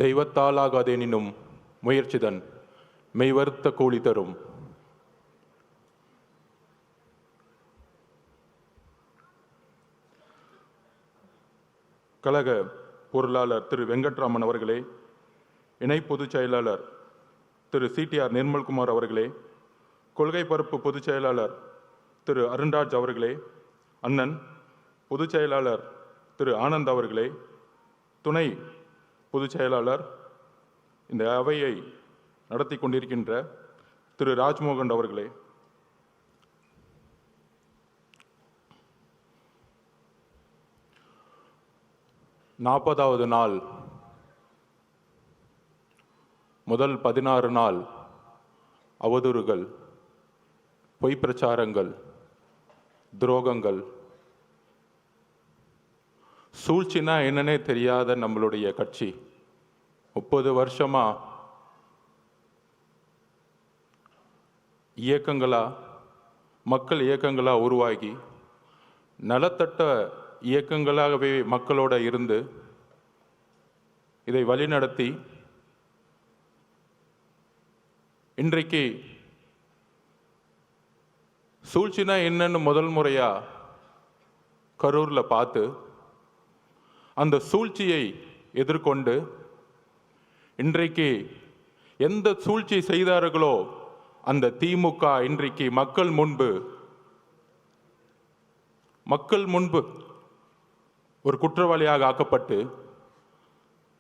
தெய்வத்தாலாகாதெனினும் முயற்சிதன் மெய்வருத்த கூலி தரும். கழக பொருளாளர் திரு வெங்கட்ராமன் அவர்களே, இணை பொதுச் செயலாளர் திரு CTR நிர்மல்குமார் அவர்களே, கொள்கை பரப்பு பொதுச் செயலாளர் திரு அருண்ராஜ் அவர்களே, அண்ணன் பொதுச் செயலாளர் திரு ஆனந்த் அவர்களே, துணை பொதுச் செயலாளர், இந்த அவையை நடத்தி கொண்டிருக்கின்ற திரு ராஜ்மோகன் அவர்களே, நாற்பதாவது நாள் முதல் 16 நாள் அவதூறுகள், பொய் பிரச்சாரங்கள், துரோகங்கள், சூழ்ச்சினா என்னன்னே தெரியாத நம்மளுடைய கட்சி 30 வருஷமா இயக்கங்களா, மக்கள் இயக்கங்களா உருவாகி நலத்தட்ட இயக்கங்களாகவே மக்களோட இருந்து இதை வழிநடத்தி இன்றைக்கு சூழ்ச்சினா என்னன்னு முதல் முறையா கரூர்ல பார்த்து அந்த சூழ்ச்சியை எதிர்கொண்டு இன்றைக்கு எந்த சூழ்ச்சி செய்தார்களோ அந்த திமுக இன்றைக்கு மக்கள் முன்பு ஒரு குற்றவாளியாக ஆக்கப்பட்டு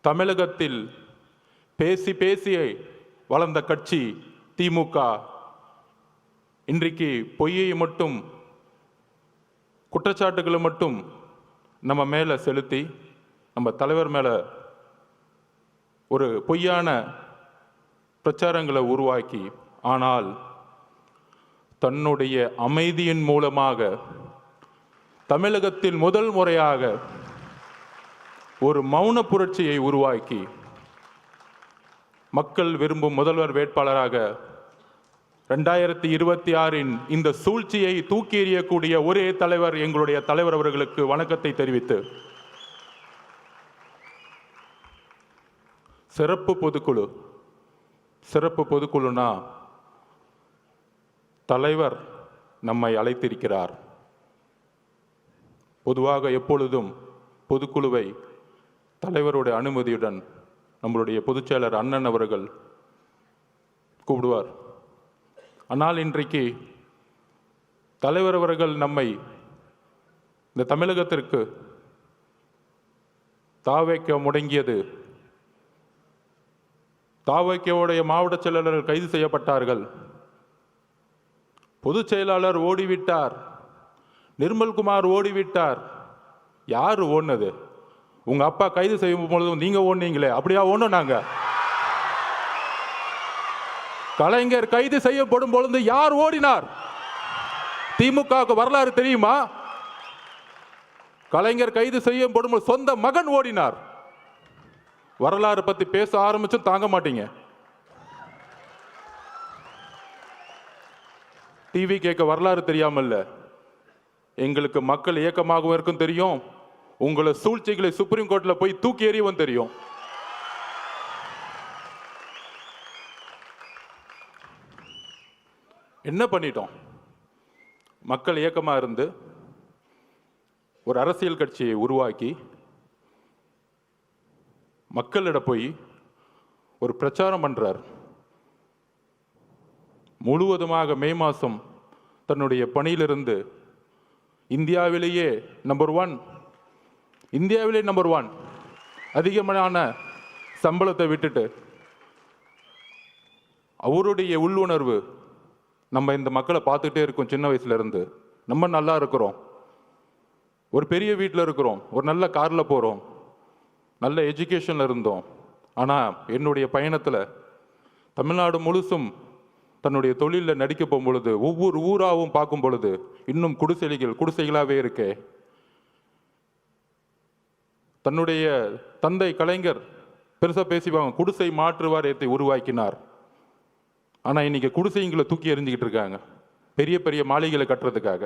தமிழகத்தில் பேசி பேசி வளர்ந்த கட்சி திமுக இன்றைக்கு பொய்யை மட்டும், குற்றச்சாட்டுகளை மட்டும் நம்ம மேலே செலுத்தி நம்ம தலைவர் மேலே ஒரு பொய்யான பிரச்சாரங்களை உருவாக்கி, ஆனால் தன்னுடைய அமைதியின் மூலமாக தமிழகத்தில் முதல் முறையாக ஒரு மௌன புரட்சியை உருவாக்கி மக்கள் விரும்பும் முதல்வர் வேட்பாளராக 2026 இந்த சூழ்ச்சியை தூக்கி எறியக்கூடிய ஒரே தலைவர் எங்களுடைய தலைவர் அவர்களுக்கு வணக்கத்தை தெரிவித்து, சிறப்பு பொதுக்குழுனா தலைவர் நம்மை அழைத்திருக்கிறார். பொதுவாக எப்பொழுதும் பொதுக்குழுவை தலைவருடைய அனுமதியுடன் நம்மளுடைய பொதுச்செயலர் அண்ணன் அவர்கள் கூப்பிடுவார். ஆனால் இன்றைக்கு தலைவர் அவர்கள் நம்மை இந்த தமிழகத்திற்கு தாவைக்க முடங்கியது, தாவைக்கவுடைய மாவட்ட செயலாளர்கள் கைது செய்யப்பட்டார்கள், பொதுச் செயலாளர் ஓடிவிட்டார், நிர்மல்குமார் ஓடிவிட்டார். யார் ஓடினது? உங்க அப்பா கைது செய்யும் பொழுதும் நீங்க ஓடுனீங்களே, அப்படியா ஓடணும்? நாங்க கலைஞர் கைது செய்யப்படும் பொழுது யார் ஓடினார்? திமுகவுக்கு வரலாறு தெரியுமா? கலைஞர் கைது செய்யப்படும் பொழுது சொந்த மகன் ஓடினார். வரலாறு பத்தி பேச ஆரம்பிச்சும் தாங்க மாட்டீங்க. டிவி கேட்க வரலாறு தெரியாமல்ல, எங்களுக்கு மக்கள் இயக்கமாகவும் இருக்கும் தெரியும், உங்களை சூழ்ச்சிகளை சுப்ரீம் கோர்ட்ல போய் தூக்கி எறியவும் தெரியும். என்ன பண்ணிட்டோம்? மக்கள் இயக்கமா இருந்து ஒரு அரசியல் கட்சியை உருவாக்கி மக்களிட போய் ஒரு பிரச்சாரம் பண்றார். முழுவதுமாக மே மாதம் தன்னுடைய பணியிலிருந்து இந்தியாவிலேயே நம்பர் 1 அதிகமான சம்பளத்தை விட்டுட்டு அவருடைய உள்ளுணர்வு, நம்ம இந்த மக்களை பார்த்துட்டே இருக்கோம், சின்ன வயசுல இருந்து நம்ம நல்லா இருக்கிறோம், ஒரு பெரிய வீட்டில் இருக்கிறோம், ஒரு நல்ல காரில் போகிறோம், நல்ல எஜுகேஷனில் இருந்தோம். ஆனால் என்னுடைய பயணத்தில் தமிழ்நாடு முழுசும் தன்னுடைய தொழிலில் நடிக்க போகும் பொழுது, ஒவ்வொரு ஊராகவும் பார்க்கும் பொழுது இன்னும் குடிசைகளாகவே இருக்கே. தன்னுடைய தந்தை கலைஞர் பெருசாக பேசிவாங்க, குடிசை மாற்று வாரியத்தை உருவாக்கினார். ஆனால் இன்னைக்கு குடிசைங்களை தூக்கி எறிஞ்சிக்கிட்டு இருக்காங்க பெரிய பெரிய மாளிகைகளை கட்டுறதுக்காக.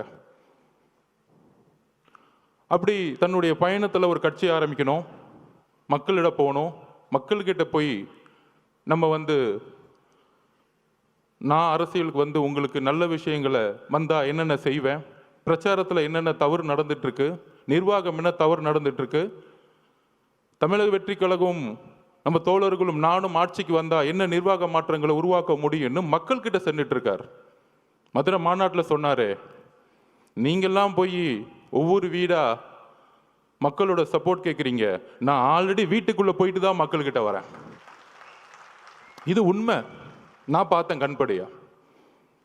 அப்படி தன்னுடைய பயணத்தில் ஒரு கட்சி ஆரம்பிக்கணும், மக்களிடம் போகணும், மக்கள்கிட்ட போய் நம்ம நான் அரசியலுக்கு உங்களுக்கு நல்ல விஷயங்களை வந்தால் என்னென்ன செய்வேன், பிரச்சாரத்தில் என்னென்ன தவறு நடந்துட்டுருக்கு, நிர்வாகம் என்ன தவறு நடந்துட்டுருக்கு, தமிழக வெற்றி கழகம் நம்ம தோழர்களும் நானும் ஆட்சிக்கு வந்தால் என்ன நிர்வாக மாற்றங்களை உருவாக்க முடியும்னு மக்கள்கிட்ட சென்றுட்டு இருக்கார். மதுரை மாநாட்டில் சொன்னார், நீங்கள்லாம் போய் ஒவ்வொரு வீடாக மக்களோட சப்போர்ட் கேட்குறீங்க, நான் ஆல்ரெடி வீட்டுக்குள்ளே போயிட்டு தான் மக்கள்கிட்ட வரேன். இது உண்மை, நான் பார்த்தேன் கண்படியா.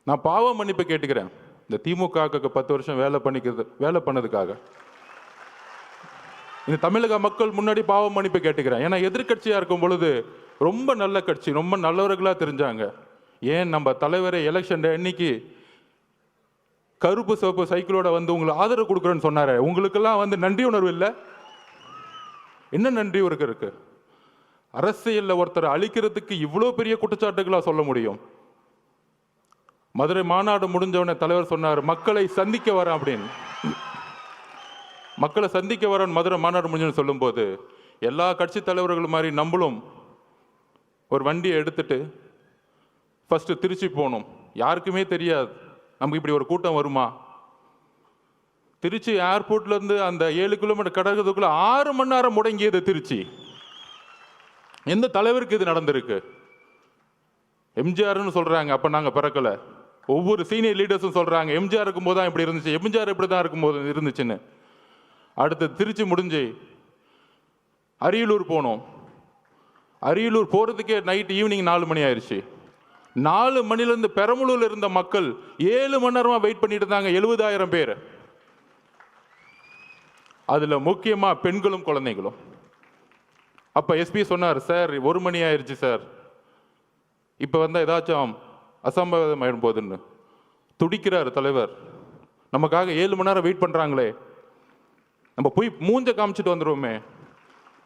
நான் பாவ மன்னிப்பு கேட்டுக்கிறேன் இந்த திமுகவுக்கு 10 வருஷம் வேலை பண்ணதுக்காக. இந்த தமிழக மக்கள் முன்னாடி பாவ மன்னிப்பு கேட்டுக்கிறேன். ஏன்னா எதிர்கட்சியாக இருக்கும் பொழுது ரொம்ப நல்ல கட்சி, ரொம்ப நல்லவர்களாக தெரிஞ்சாங்க. ஏன் நம்ம தலைவரை எலெக்ஷன் அன்னைக்கு கருப்பு சிவப்பு சைக்கிளோட உங்களுக்கு ஆதரவு கொடுக்குறேன்னு சொன்னாரு. உங்களுக்கெல்லாம் நன்றி உணர்வு இல்லை? என்ன நன்றி இருக்கு? அரசியலில் ஒருத்தரை அழிக்கிறதுக்கு இவ்வளோ பெரிய குற்றச்சாட்டுகளா சொல்ல முடியும்? மதுரை மாநாடு முடிஞ்சவனே தலைவர் சொன்னார், மக்களை சந்திக்க வரேன் அப்படின்னு. மக்களை சந்திக்க வரேன் மதுரை மாநாடு முடிஞ்சு சொல்லும்போது எல்லா கட்சி தலைவர்கள் மாதிரி நம்மளும் ஒரு வண்டியை எடுத்துட்டு ஃபர்ஸ்ட் திருச்சி போகணும். யாருக்குமே தெரியாது நமக்கு இப்படி ஒரு கூட்டம் வருமா. திருச்சி ஏர்போர்ட்லேருந்து அந்த 7 கிலோமீட்டர் கடக்கிறதுக்குள்ள 6 மணி நேரம் முடங்கியது திருச்சி. எந்த தலைவருக்கு இது நடந்திருக்கு? எம்ஜிஆர்னு சொல்றாங்க, அப்ப நாங்க பிறக்கல. ஒவ்வொரு சீனியர் லீடர்ஸும் சொல்றாங்க எம்ஜிஆர் இருக்கும்போது தான் இப்படி இருந்துச்சு, எம்ஜிஆர் இப்படி தான் இருக்கும்போது இருந்துச்சுன்னு. அடுத்து திருச்சி முடிஞ்சு அரியலூர் போனோம். அரியலூர் போறதுக்கே நைட் ஈவினிங் 4 மணி ஆயிடுச்சு. 4 மணிலேருந்து பெரம்பலூர்ல இருந்த மக்கள் 7 மணி நேரமா வெயிட் பண்ணிட்டு இருந்தாங்க, 70,000 பேர். அதுல முக்கியமா பெண்களும் குழந்தைகளும். அப்ப எஸ்பி சொன்னார், சார் 1 மணி ஆயிடுச்சு சார், இப்ப ஏதாச்சும் அசம்பாவிதம் ஆயிடும் போதுன்னு. துடிக்கிறார் தலைவர், நமக்காக 7 மணி நேரம் வெயிட் பண்றாங்களே, நம்ம போய் மூஞ்ச காமிச்சிட்டு வந்துருவோமே.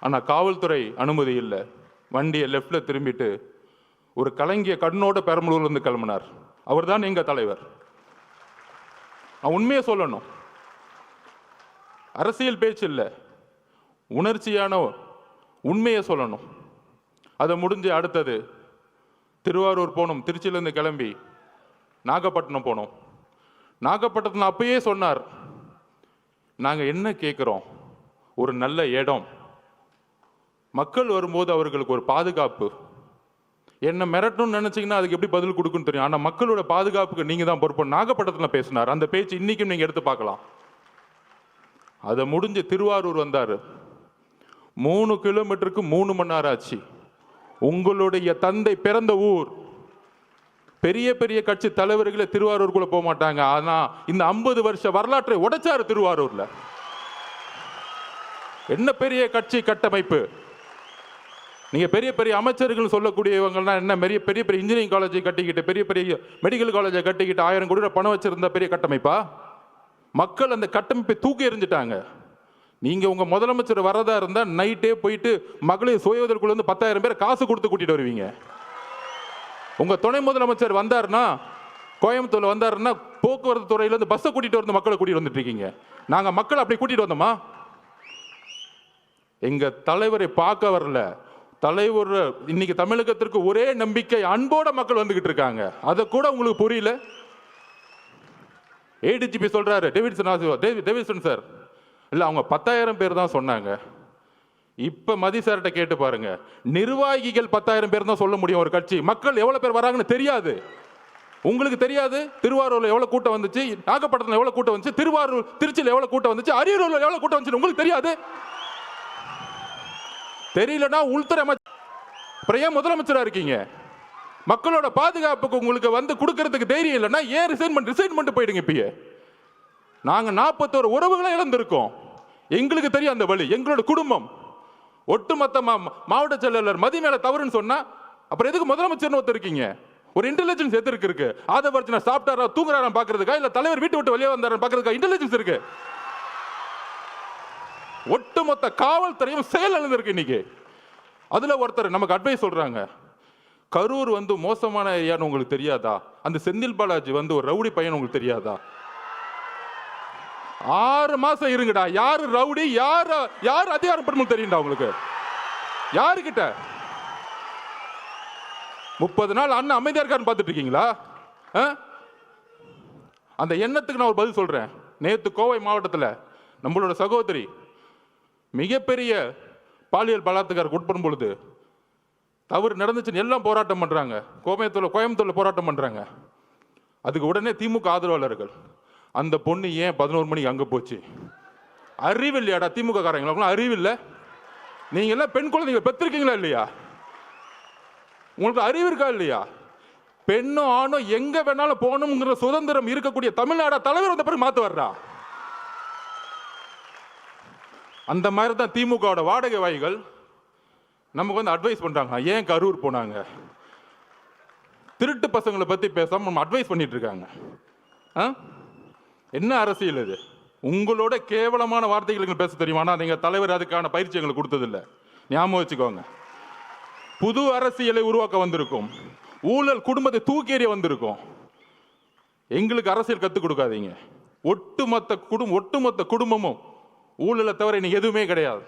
ஆனா காவல்துறை அனுமதி இல்லை. வண்டியை லெஃப்ட்ல திரும்பிட்டு ஒரு கலங்கிய கண்ணோட பெரம்பலூர்ல இருந்து கிளம்பினார். அவர் தான் எங்க தலைவர். நான் உண்மையை சொல்லணும், அரசியல் பேச்சு இல்லை, உணர்ச்சியான உண்மையை சொல்லணும். அதை முடிஞ்சு அடுத்தது திருவாரூர் போனோம். திருச்சியிலேருந்து கிளம்பி நாகப்பட்டினம் போனோம். நாகப்பட்டினத்தில் அப்பயே சொன்னார், நாங்கள் என்ன கேட்குறோம், ஒரு நல்ல இடம், மக்கள் வரும்போது அவர்களுக்கு ஒரு பாதுகாப்பு. என்ன மிரட்டணும்னு நினைச்சீங்கன்னா அதுக்கு எப்படி பதில் கொடுக்குன்னு தெரியும். ஆனால் மக்களோட பாதுகாப்புக்கு நீங்க தான் பொறுப்பு. நாகப்பட்டினத்தில் பேசினார். அந்த பேச்சு இன்னைக்கும் நீங்க எடுத்து பார்க்கலாம். அதை முடிஞ்சு திருவாரூர் வந்தார். 3 கிலோமீட்டருக்கு 3 மணி நேரம் ஆச்சு. உங்களுடைய தந்தை பிறந்த ஊர். பெரிய பெரிய கட்சி தலைவர்களை திருவாரூருக்குள்ள போக மாட்டாங்க. ஆனா இந்த 50 வருஷ வரலாற்றை உடைச்சாரு திருவாரூர்ல. என்ன பெரிய கட்சி கட்டமைப்பு. நீங்க பெரிய பெரிய அமைச்சர்கள் சொல்லக்கூடியவங்கன்னா என்ன, பெரிய பெரிய இன்ஜினியரிங் காலேஜை கட்டிக்கிட்டு, பெரிய பெரிய மெடிக்கல் காலேஜை கட்டிக்கிட்டு 1000 கோடி ரூபாய் பணம் வச்சிருந்த பெரிய கட்டமைப்பா? மக்கள் அந்த கட்டமைப்பை தூக்கி எறிஞ்சிட்டாங்க. நீங்க உங்க முதலமைச்சர் வரதா இருந்தா நைட்டே போயிட்டு மகளிர் சுய உதவிக்குள்ள 10,000 பேர் காசு கொடுத்து கூட்டிட்டு வருவீங்க. உங்க துணை முதலமைச்சர் வந்தாருன்னா, கோயம்புத்தூர்ல வந்தாருன்னா, போக்குவரத்து துறையில இருந்து பஸ்ஸை கூட்டிட்டு வந்து மக்களை கூட்டிட்டு வந்துட்டு இருக்கீங்க. நாங்க மக்களை அப்படி கூட்டிட்டு வந்தோமா? எங்க தலைவரை பார்க்க வரல. தலைவர் இன்னைக்கு தமிழகத்திற்கு ஒரே நம்பிக்கை, அன்போட மக்கள் வந்துகிட்டு இருக்காங்க. அதை கூட உங்களுக்கு புரியல. ஏடிஜிபி சொல்றாரு, டேவிட்சன் சார், இல்ல அவங்க 10,000 பேர் தான் சொன்னாங்க. இப்ப மதி சார்கிட்ட கேட்டு பாருங்க, நிர்வாகிகள் 10,000 பேர் தான் சொல்ல முடியும் ஒரு கட்சி. மக்கள் எவ்வளவு பேர் வராங்கன்னு தெரியாது. உங்களுக்கு தெரியாது. திருவாரூர்ல எவ்வளவு கூட்டம் வந்துச்சு, நாகப்பட்டினத்துல எவ்வளவு கூட்டம் வந்துச்சு, திருச்சியில எவ்வளவு கூட்டம் வந்துச்சு, அரியலூர்ல எவ்வளவு கூட்டம் வந்துச்சு உங்களுக்கு தெரியாது. தெரியலன்னா உள்துறை அமைச்சர், அப்புறம் ஏன் முதலமைச்சரா இருக்கீங்க? மக்களோட பாதுகாப்புக்கு உங்களுக்கு கொடுக்கறதுக்கு தைரியம் இல்லைன்னா ஏன் ரிசைன்மெண்ட் போயிடுங்க. இப்பயே நாங்க 41 உறவுகளை இழந்திருக்கோம். எங்களுக்கு தெரியும் அந்த வழி. எங்களோட குடும்பம் ஒட்டுமொத்த மாவட்ட செயலாளர் மதி மேல தவறுன்னு சொன்னா அப்புறம் எதுக்கு முதலமைச்சர்னு ஒருத்தர் இருக்கீங்க? ஒரு இன்டெலிஜென்ஸ் எதற்கு இருக்கு? ஆதவர்ஜனா சாப்பிட்டாரா தூங்குறாரா பாக்குறதுக்கா, இல்ல தலைவர் வீட்டு விட்டு வெளியே வந்தாரா பாக்குறதுக்கா இன்டெலிஜென்ஸ் இருக்கு? ஒட்டுமொத்த காவல்துறையும் செயல் இழந்திருக்கு இன்னைக்கு. அதுல ஒருத்தர் நமக்கு அட்வைஸ் சொல்றாங்க, கரூர் மோசமான ஏரியான்னு உங்களுக்கு தெரியாதா? அந்த செந்தில் பாலாஜி ஒரு ரவுடி பையன் உங்களுக்கு தெரியாதா? 6 மாசம் இருங்கடா, யாரு ரவுடி யாரு அதிகாரம் தெரியும்டா உங்களுக்கு. யாருக்கிட்ட? 30 நாள் அண்ணன் அமைதியா இருக்கான்னு பார்த்துட்டு இருக்கீங்களா? அந்த எண்ணத்துக்கு நான் ஒரு பதில் சொல்றேன். நேற்று கோவை மாவட்டத்தில் நம்மளோட சகோதரி மிகப்பெரிய பாலியல் பலாத்காரத்துக்கு உட்படும் பொழுது தவறு நடந்துச்சுன்னு எல்லாம் போராட்டம் பண்றாங்க. கோயம்புத்தூர்ல போராட்டம் பண்றாங்க. அதுக்கு உடனே திமுக ஆதரவாளர்கள் அந்த பொண்ணு ஏன் 11 மணிக்கு அங்க போச்சு? அறிவு இல்லையாடா திமுக காரங்களுக்குலாம்? அறிவு இல்லை? நீங்க எல்லாம் பெண் குழந்தைங்க பெற்றிருக்கீங்களா இல்லையா? உங்களுக்கு அறிவு இருக்கா இல்லையா? பெண்ணோ ஆணோ எங்க வேணாலும் போகணுங்கிற சுதந்திரம் இருக்கக்கூடிய தமிழ்நாடு தலைவர் வந்த பிறகு மாத்து வர்றா. அந்த மாதிரி தான் திமுக வாடகை வாய்கள் நமக்கு வந்து அட்வைஸ் பண்றாங்க. ஏன் கரூர் போனாங்க? திருட்டு பசங்களை பத்தி பேசாம நம்ம அட்வைஸ் பண்ணிட்டு இருக்காங்க. என்ன அரசியல் இது? உங்களோட கேவலமான வார்த்தைகளுக்கு பேச தெரியுமா? நீங்க தலைவர் அதுக்கான பயிற்சி எங்களுக்கு கொடுத்ததில்லை. ஞாபகம் வச்சுக்கோங்க. புது அரசியலை உருவாக்க வந்திருக்கும். ஊழல் குடும்பத்தை தூக்கி எறிய வந்திருக்கும். எங்களுக்கு அரசியல் கற்றுக் கொடுக்காதீங்க. ஒட்டுமொத்த குடும்பமும் ஊழலை தவிர இன்னைக்கு எதுவுமே கிடையாது.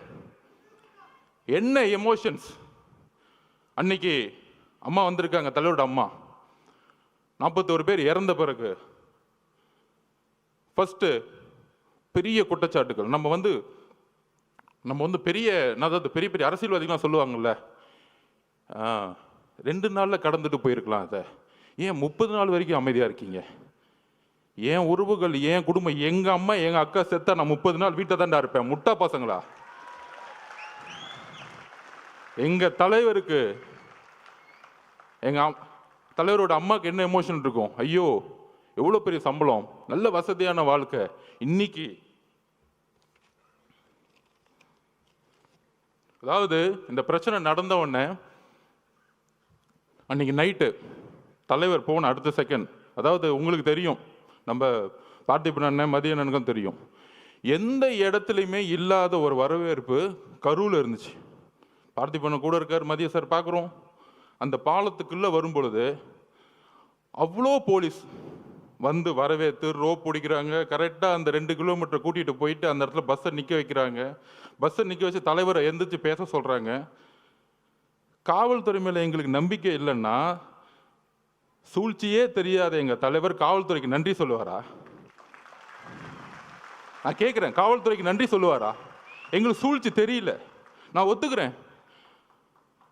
என்ன எமோஷன்ஸ்! அன்னைக்கு அம்மா வந்திருக்காங்க, தலைவரோட அம்மா. 41 பேர் இறந்த பிறகு ஃபர்ஸ்ட் பெரிய குற்றச்சாட்டுகள். நம்ம வந்து பெரிய பெரிய அரசியல்வாதிகள்லாம் சொல்லுவாங்கல்ல, 2 நாளில் கடந்துட்டு போயிருக்கலாம். அதை ஏன் 30 நாள் வரைக்கும் அமைதியாக இருக்கீங்க? ஏன் உறவுகள், ஏன் குடும்பம், எங்க அம்மா எங்க அக்கா செத்தா நான் 30 நாள் வீட்டை தாண்டா இருப்பேன்? முட்டா பசங்களா? எங்க தலைவருக்கு, எங்க தலைவரோட அம்மாவுக்கு என்ன எமோஷன் இருக்கும்? ஐயோ எவ்வளோ பெரிய சம்பளம், நல்ல வசதியான வாழ்க்கை. இன்னைக்கு அதாவது இந்த பிரச்சனை நடந்த உடனே அன்னைக்கு நைட்டு தலைவர் போன அடுத்த செகண்ட், அதாவது உங்களுக்கு தெரியும், நம்ம பார்த்திபன் அண்ணன் மதியண்ணனுக்கும் தெரியும், எந்த இடத்துலையுமே இல்லாத ஒரு வரவேற்பு கரூரில் இருந்துச்சு. பார்த்திபன் கூட இருக்கார், மதிய சார் பார்க்குறோம். அந்த பாலத்துக்குள்ளே வரும் பொழுது அவ்வளோ போலீஸ் வந்து வரவேற்று ரோப் பிடிக்கிறாங்க. கரெக்டாக அந்த 2 கிலோமீட்டர் கூட்டிகிட்டு போயிட்டு அந்த இடத்துல பஸ்ஸை நிற்க வைக்கிறாங்க. பஸ்ஸை நிற்க வச்சு தலைவரை எந்திரிச்சு பேச சொல்கிறாங்க. காவல்துறை மேலே எங்களுக்கு நம்பிக்கை இல்லைன்னா சூழ்ச்சியே தெரியாத எங்கள் தலைவர் காவல்துறைக்கு நன்றி சொல்லுவாரா? நான் கேட்குறேன், காவல்துறைக்கு நன்றி சொல்லுவாரா? எங்களுக்கு சூழ்ச்சி தெரியல, நான் ஒத்துக்கிறேன்.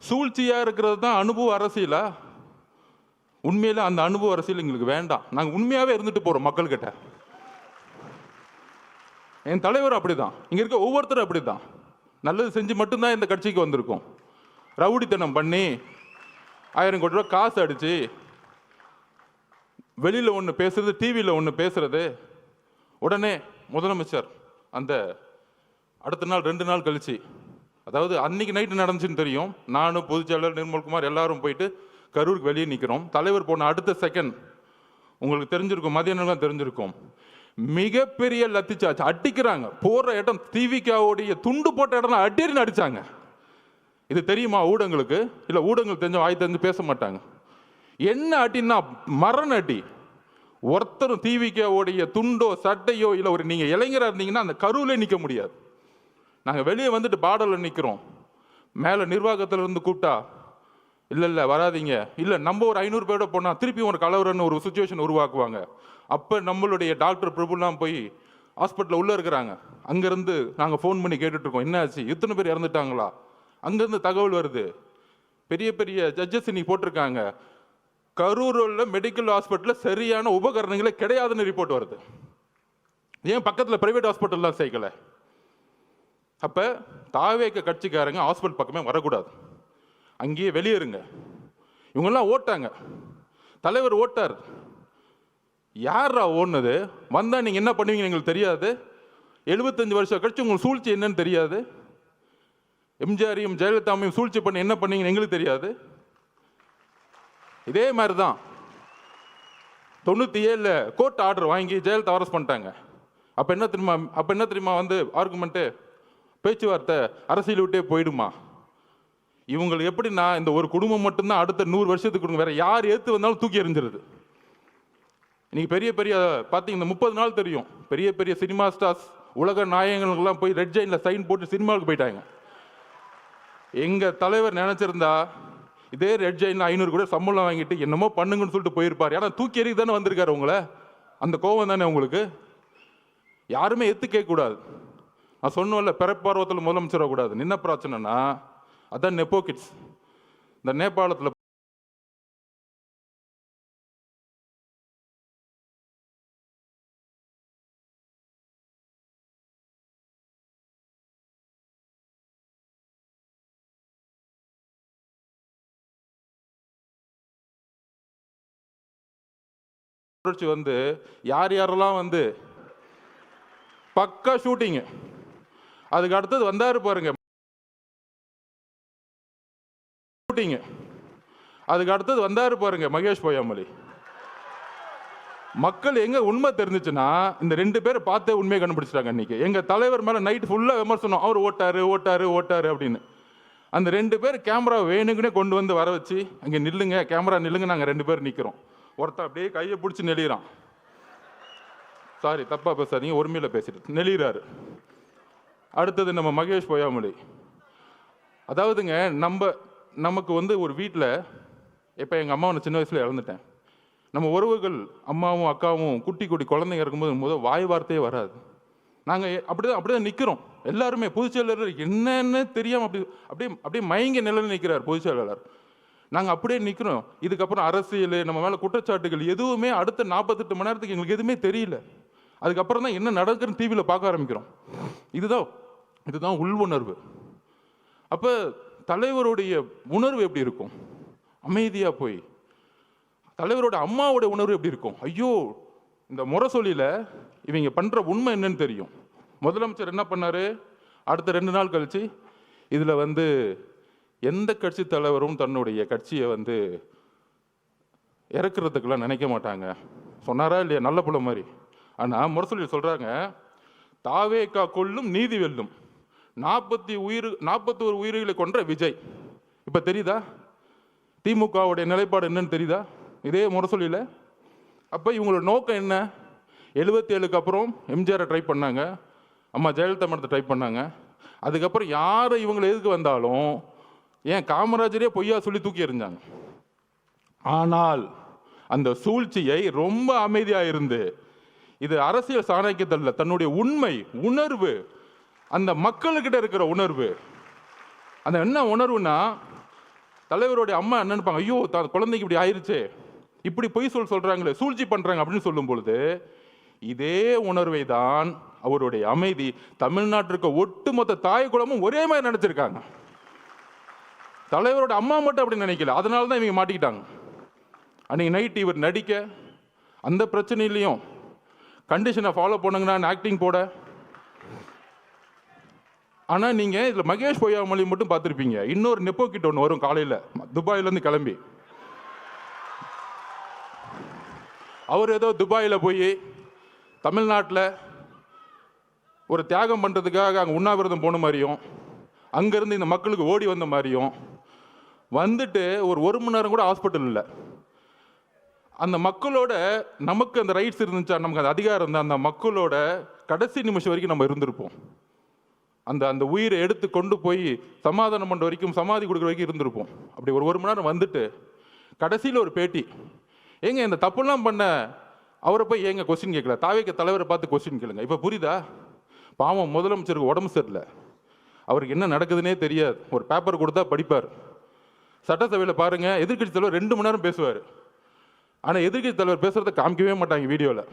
சூழ்ச்சியாக இருக்கிறது தான் அனுபவ அரசியலா? உண்மையில அந்த அனுபவ அரசியல் எங்களுக்கு வேண்டாம். நாங்கள் உண்மையாகவே இருந்துட்டு போகிறோம் மக்கள்கிட்ட. என் தலைவர் அப்படிதான், இங்கே இருக்க ஒவ்வொருத்தரும் அப்படிதான். நல்லது செஞ்சு மட்டும்தான் இந்த கட்சிக்கு வந்திருக்கோம். ரவுடித்தனம் பண்ணி 1000 கோடி ரூபா காசு அடிச்சு வெளியில் ஒன்று பேசுறது, டிவியில் ஒன்று பேசுறது, உடனே முதலமைச்சர் அந்த அடுத்த நாள் 2 நாள் கழிச்சு, அதாவது அன்னைக்கு நைட்டு நடந்துச்சுன்னு தெரியும். நானும் பொதுச்செயலாளர் நிர்மல்குமார் எல்லாரும் போயிட்டு கரூருக்கு வெளியே நிற்கிறோம். தலைவர் போன அடுத்த செகண்ட் உங்களுக்கு தெரிஞ்சிருக்கும், மதியானம் தெரிஞ்சிருக்கும், மிகப்பெரிய லத்திச்சாச்சு அடிக்கிறாங்க. போடுற இடம் திவிகாவுடைய துண்டு போட்ட இடம் அடின்னு அடிச்சாங்க. இது தெரியுமா ஊடகங்களுக்கு? இல்லை ஊடகங்கள் தெரிஞ்ச வாய் தெரிஞ்சு பேச மாட்டாங்க. என்ன அடின்னா மரண அடி. ஒருத்தரும் திவிகாவுடைய துண்டோ சட்டையோ இல்லை, ஒரு நீங்கள் இளைஞராக இருந்தீங்கன்னா அந்த கருவிலே நிற்க முடியாது. நாங்கள் வெளியே வந்துட்டு பார்டரில் நிற்கிறோம். மேலே நிர்வாகத்தில் இருந்து கூப்பிட்டா இல்லை வராதிங்க, இல்லை நம்ம ஒரு 500 பேரோட போனால் திருப்பி ஒரு கலவரன்னு ஒரு சுச்சுவேஷன் உருவாக்குவாங்க. அப்போ நம்மளுடைய டாக்டர் பிரபுலாம் போய் ஹாஸ்பிட்டலில் உள்ளே இருக்கிறாங்க. அங்கேருந்து நாங்கள் ஃபோன் பண்ணி கேட்டுட்ருக்கோம், என்ன ஆச்சு, இத்தனை பேர் இறந்துட்டாங்களா? அங்கேருந்து தகவல் வருது, பெரிய பெரிய ஜட்ஜஸ் இன்னைக்கு போட்டிருக்காங்க, கரூரில் மெடிக்கல் ஹாஸ்பிட்டலில் சரியான உபகரணங்களே கிடையாதுன்னு ரிப்போர்ட் வருது. ஏன் பக்கத்தில் ப்ரைவேட் ஹாஸ்பிட்டல்லாம் சேர்க்கலை? அப்போ தாவேக்க கட்சிக்காரங்க ஹாஸ்பிட்டல் பக்கமே வரக்கூடாது, அங்கேயே வெளியேறுங்க. இவங்கெல்லாம் ஓட்டாங்க, தலைவர் ஓட்டார். யாரா ஓடுனது? வந்தால் நீங்கள் என்ன பண்ணுவீங்கன்னு எங்களுக்கு தெரியாது. 75 வருஷம் கழிச்சு உங்களுக்கு சூழ்ச்சி என்னன்னு தெரியாது. எம்ஜிஆரையும் ஜெயலலிதாவையும் சூழ்ச்சி பண்ணி என்ன பண்ணீங்கன்னு எங்களுக்கு தெரியாது. இதே மாதிரி தான் 97 கோர்ட் ஆர்டர் வாங்கி ஜெயலலிதா அரெஸ்ட் பண்ணிட்டாங்க. அப்போ என்ன தெரியுமா வந்து ஆர்குமெண்ட்டு, பேச்சுவார்த்தை அரசியல் விட்டே போயிடுமா? இவங்களுக்கு எப்படின்னா, இந்த ஒரு குடும்பம் மட்டும்தான் அடுத்த 100 வருஷத்துக்கு வேற யார் ஏற்று வந்தாலும் தூக்கி எறிஞ்சிருது. இன்னைக்கு பெரிய பெரிய பார்த்தீங்கன்னா 30 நாள் தெரியும், பெரிய பெரிய சினிமா ஸ்டார்ஸ், உலக நாயகங்கள்லாம் போய் ரெட் ஜெயினில் சைன் போட்டு சினிமாவுக்கு போயிட்டாங்க. எங்கள் தலைவர் நினச்சிருந்தா இதே ரெட் ஜெயினில் 500 கூட சம்பளம் வாங்கிட்டு என்னமோ பண்ணுங்கன்னு சொல்லிட்டு போயிருப்பார். ஏன்னா தூக்கி எறிக்கு தானே வந்திருக்காரு உங்களை, அந்த கோபம் தானே உங்களுக்கு. யாருமே எத்து கேட்கக்கூடாது. நான் சொன்னோம்ல, பிறப்பார்வத்தில் முதலமைச்சர் கூடாது. என்ன பிரச்சனைனா அதான் நெப்போ கிட்ஸ். இந்த நேபாளத்தில் வந்து யார் யாரெல்லாம் வந்து பக்கா ஷூட்டிங்கு. அதுக்கு அடுத்தது வந்தாரு பாருங்க ஷூட்டிங்கு. அதுக்கு அடுத்தது வந்தாரு பாருங்க மகேஷ் பொய்யாமொழி. மக்கள் எங்க உண்மை தெரிஞ்சிச்சுன்னா இந்த 2 பேரை பார்த்தே உண்மையை கண்டுபிடிச்சிட்டாங்க. இன்னைக்கு எங்க தலைவர் மேல நைட் ஃபுல்லா விமர்சனம், அவர் ஓட்டாரு ஓட்டாரு ஓட்டாரு அப்படின்னு. அந்த 2 பேர் கேமரா வேணுங்கன்னே கொண்டு வந்து வர வச்சு, அங்கே நில்லுங்க, கேமரா நில்லுங்க, நாங்கள் 2 பேர் நிற்கிறோம். ஒருத்தன் அப்படியே கையை பிடிச்சி நெளிகிறான். சாரி தப்பா பேசாதீங்க, ஒருமையில் பேசிட்டு நெளிகிறாரு. அடுத்தது நம்ம மகேஷ் பொய்யாமொழி. அதாவதுங்க நமக்கு வந்து ஒரு வீட்டில், இப்போ எங்கள் அம்மாவை நான் சின்ன வயசில் இழந்துட்டேன். நம்ம உறவுகள் அம்மாவும் அக்காவும் குட்டி குட்டி குழந்தைங்க இருக்கும்போது முதல் வாய் வார்த்தையே வராது. நாங்கள் அப்படிதான் நிற்கிறோம் எல்லாருமே. பொதுச்செயலாளர் என்னன்னு தெரியாமல் அப்படியே மயங்கி நிலையில் நிற்கிறார் பொதுச்செயலாளர். நாங்கள் அப்படியே நிற்கிறோம். இதுக்கப்புறம் அரசியல், நம்ம மேலே குற்றச்சாட்டுகள் எதுவுமே அடுத்த 48 மணி நேரத்துக்கு எங்களுக்கு எதுவுமே தெரியல. அதுக்கப்புறம் தான் என்ன நடக்குதுன்னு டிவியில் பார்க்க ஆரம்பிக்கிறோம். இதுதான் உள் உணர்வு. அப்போ தலைவருடைய உணர்வு எப்படி இருக்கும்? அமைதியாக போய். தலைவரோட அம்மாவோட உணர்வு எப்படி இருக்கும்? ஐயோ, இந்த முரசொலியில் இவங்க பண்ணுற உண்மை என்னன்னு தெரியும். முதலமைச்சர் என்ன பண்ணார்? அடுத்த 2 நாள் கழிச்சு இதில் வந்து எந்த கட்சி தலைவரும் தன்னுடைய கட்சியை வந்து இறக்குறதுக்கெல்லாம் நினைக்க மாட்டாங்க சொன்னாரா இல்லையா? நல்ல புள்ள மாதிரி. ஆனால் முரசொலியில் சொல்கிறாங்க, தாவேக்கா கொல்லும் நீதி வெல்லும், 41 உயிர்களை கொன்ற விஜய். இப்போ தெரியுதா திமுகவுடைய நிலைப்பாடு என்னன்னு தெரியுதா? இதே முரசொலியில். அப்போ இவங்களோட நோக்கம் என்ன? 77க்கு அப்புறம் எம்ஜிஆரை ட்ரை பண்ணாங்க, அம்மா ஜெயலலிதா மடத்தை ட்ரை பண்ணாங்க. அதுக்கப்புறம் யார் இவங்களை எதுக்கு வந்தாலும் ஏன் காமராஜரே பொய்யா சொல்லி தூக்கி எறிஞ்சாங்க. ஆனால் அந்த சூழ்ச்சியை ரொம்ப அமைதியாக இருந்து, இது அரசியல் சாணக்கியத்தில் தன்னுடைய உண்மை உணர்வு, அந்த மக்களுக்கிட்ட இருக்கிற உணர்வு, அந்த என்ன உணர்வுனா, தலைவருடைய அம்மா என்ன நினைப்பாங்க? ஐயோ, குழந்தைக்கு இப்படி ஆயிடுச்சு, இப்படி பொய் சொல்றாங்களே, சூழ்ச்சி பண்றாங்க அப்படின்னு சொல்லும் பொழுது, இதே உணர்வை தான் அவருடைய அமைதி தமிழ்நாட்டிற்கு ஒட்டுமொத்த தாய் குலமும் ஒரே மாதிரி நினைச்சிருக்காங்க. தலைவரோட அம்மா மட்டும் அப்படி நினைக்கல. அதனால தான் இவங்க மாட்டிக்கிட்டாங்க. அன்னைக்கு நைட் இவர் நடிக்க, அந்த பிரச்சனையிலையும் கண்டிஷனை ஃபாலோ பண்ணுங்கன்னா ஆக்டிங் போட. ஆனால் நீங்கள் இதில் மகேஷ் பொய்யாமொழி மட்டும் பார்த்துருப்பீங்க. இன்னொரு நெப்போ கிட்ட ஒன்று வரும் காலையில் துபாயிலேருந்து கிளம்பி. அவர் ஏதோ துபாயில் போய் தமிழ்நாட்டில் ஒரு தியாகம் பண்ணுறதுக்காக அங்கே உண்ணாவிரதம் போன மாதிரியும், அங்கேருந்து இந்த மக்களுக்கு ஓடி வந்த மாதிரியும் வந்துட்டு ஒரு மணி நேரம் கூட ஹாஸ்பிட்டல் இல்லை. அந்த மக்களோட நமக்கு அந்த ரைட்ஸ் இருந்துச்சா, நமக்கு அந்த அதிகாரம் இருந்தால் அந்த மக்களோட கடைசி நிமிஷம் வரைக்கும் நம்ம இருந்திருப்போம். அந்த உயிரை எடுத்து கொண்டு போய் சமாதானம் பண்ணுற வரைக்கும், சமாதி கொடுக்குற வரைக்கும் இருந்திருப்போம். அப்படி ஒரு மணி நேரம் வந்துட்டு கடைசியில் ஒரு பேட்டி, ஏங்க இந்த தப்புலாம் பண்ண அவரை போய் ஏங்க கொஸ்டின் கேட்கல, தாவேக்க தலைவரை பார்த்து கொஸ்டின் கேளுங்க. இப்போ புரியுதா? பாவம் முதலமைச்சருக்கு உடம்பு சரியில்லை, அவருக்கு என்ன நடக்குதுன்னே தெரியாது. ஒரு பேப்பர் கொடுத்தா படிப்பார். சட்டசபையில் பாருங்க, எதிர்கட்சி தலைவர் 2 மணி நேரம் பேசுவார். ஆனால் எதிர்கட்சி தலைவர் பேசுறதை காமிக்கவே மாட்டாங்க வீடியோவில்.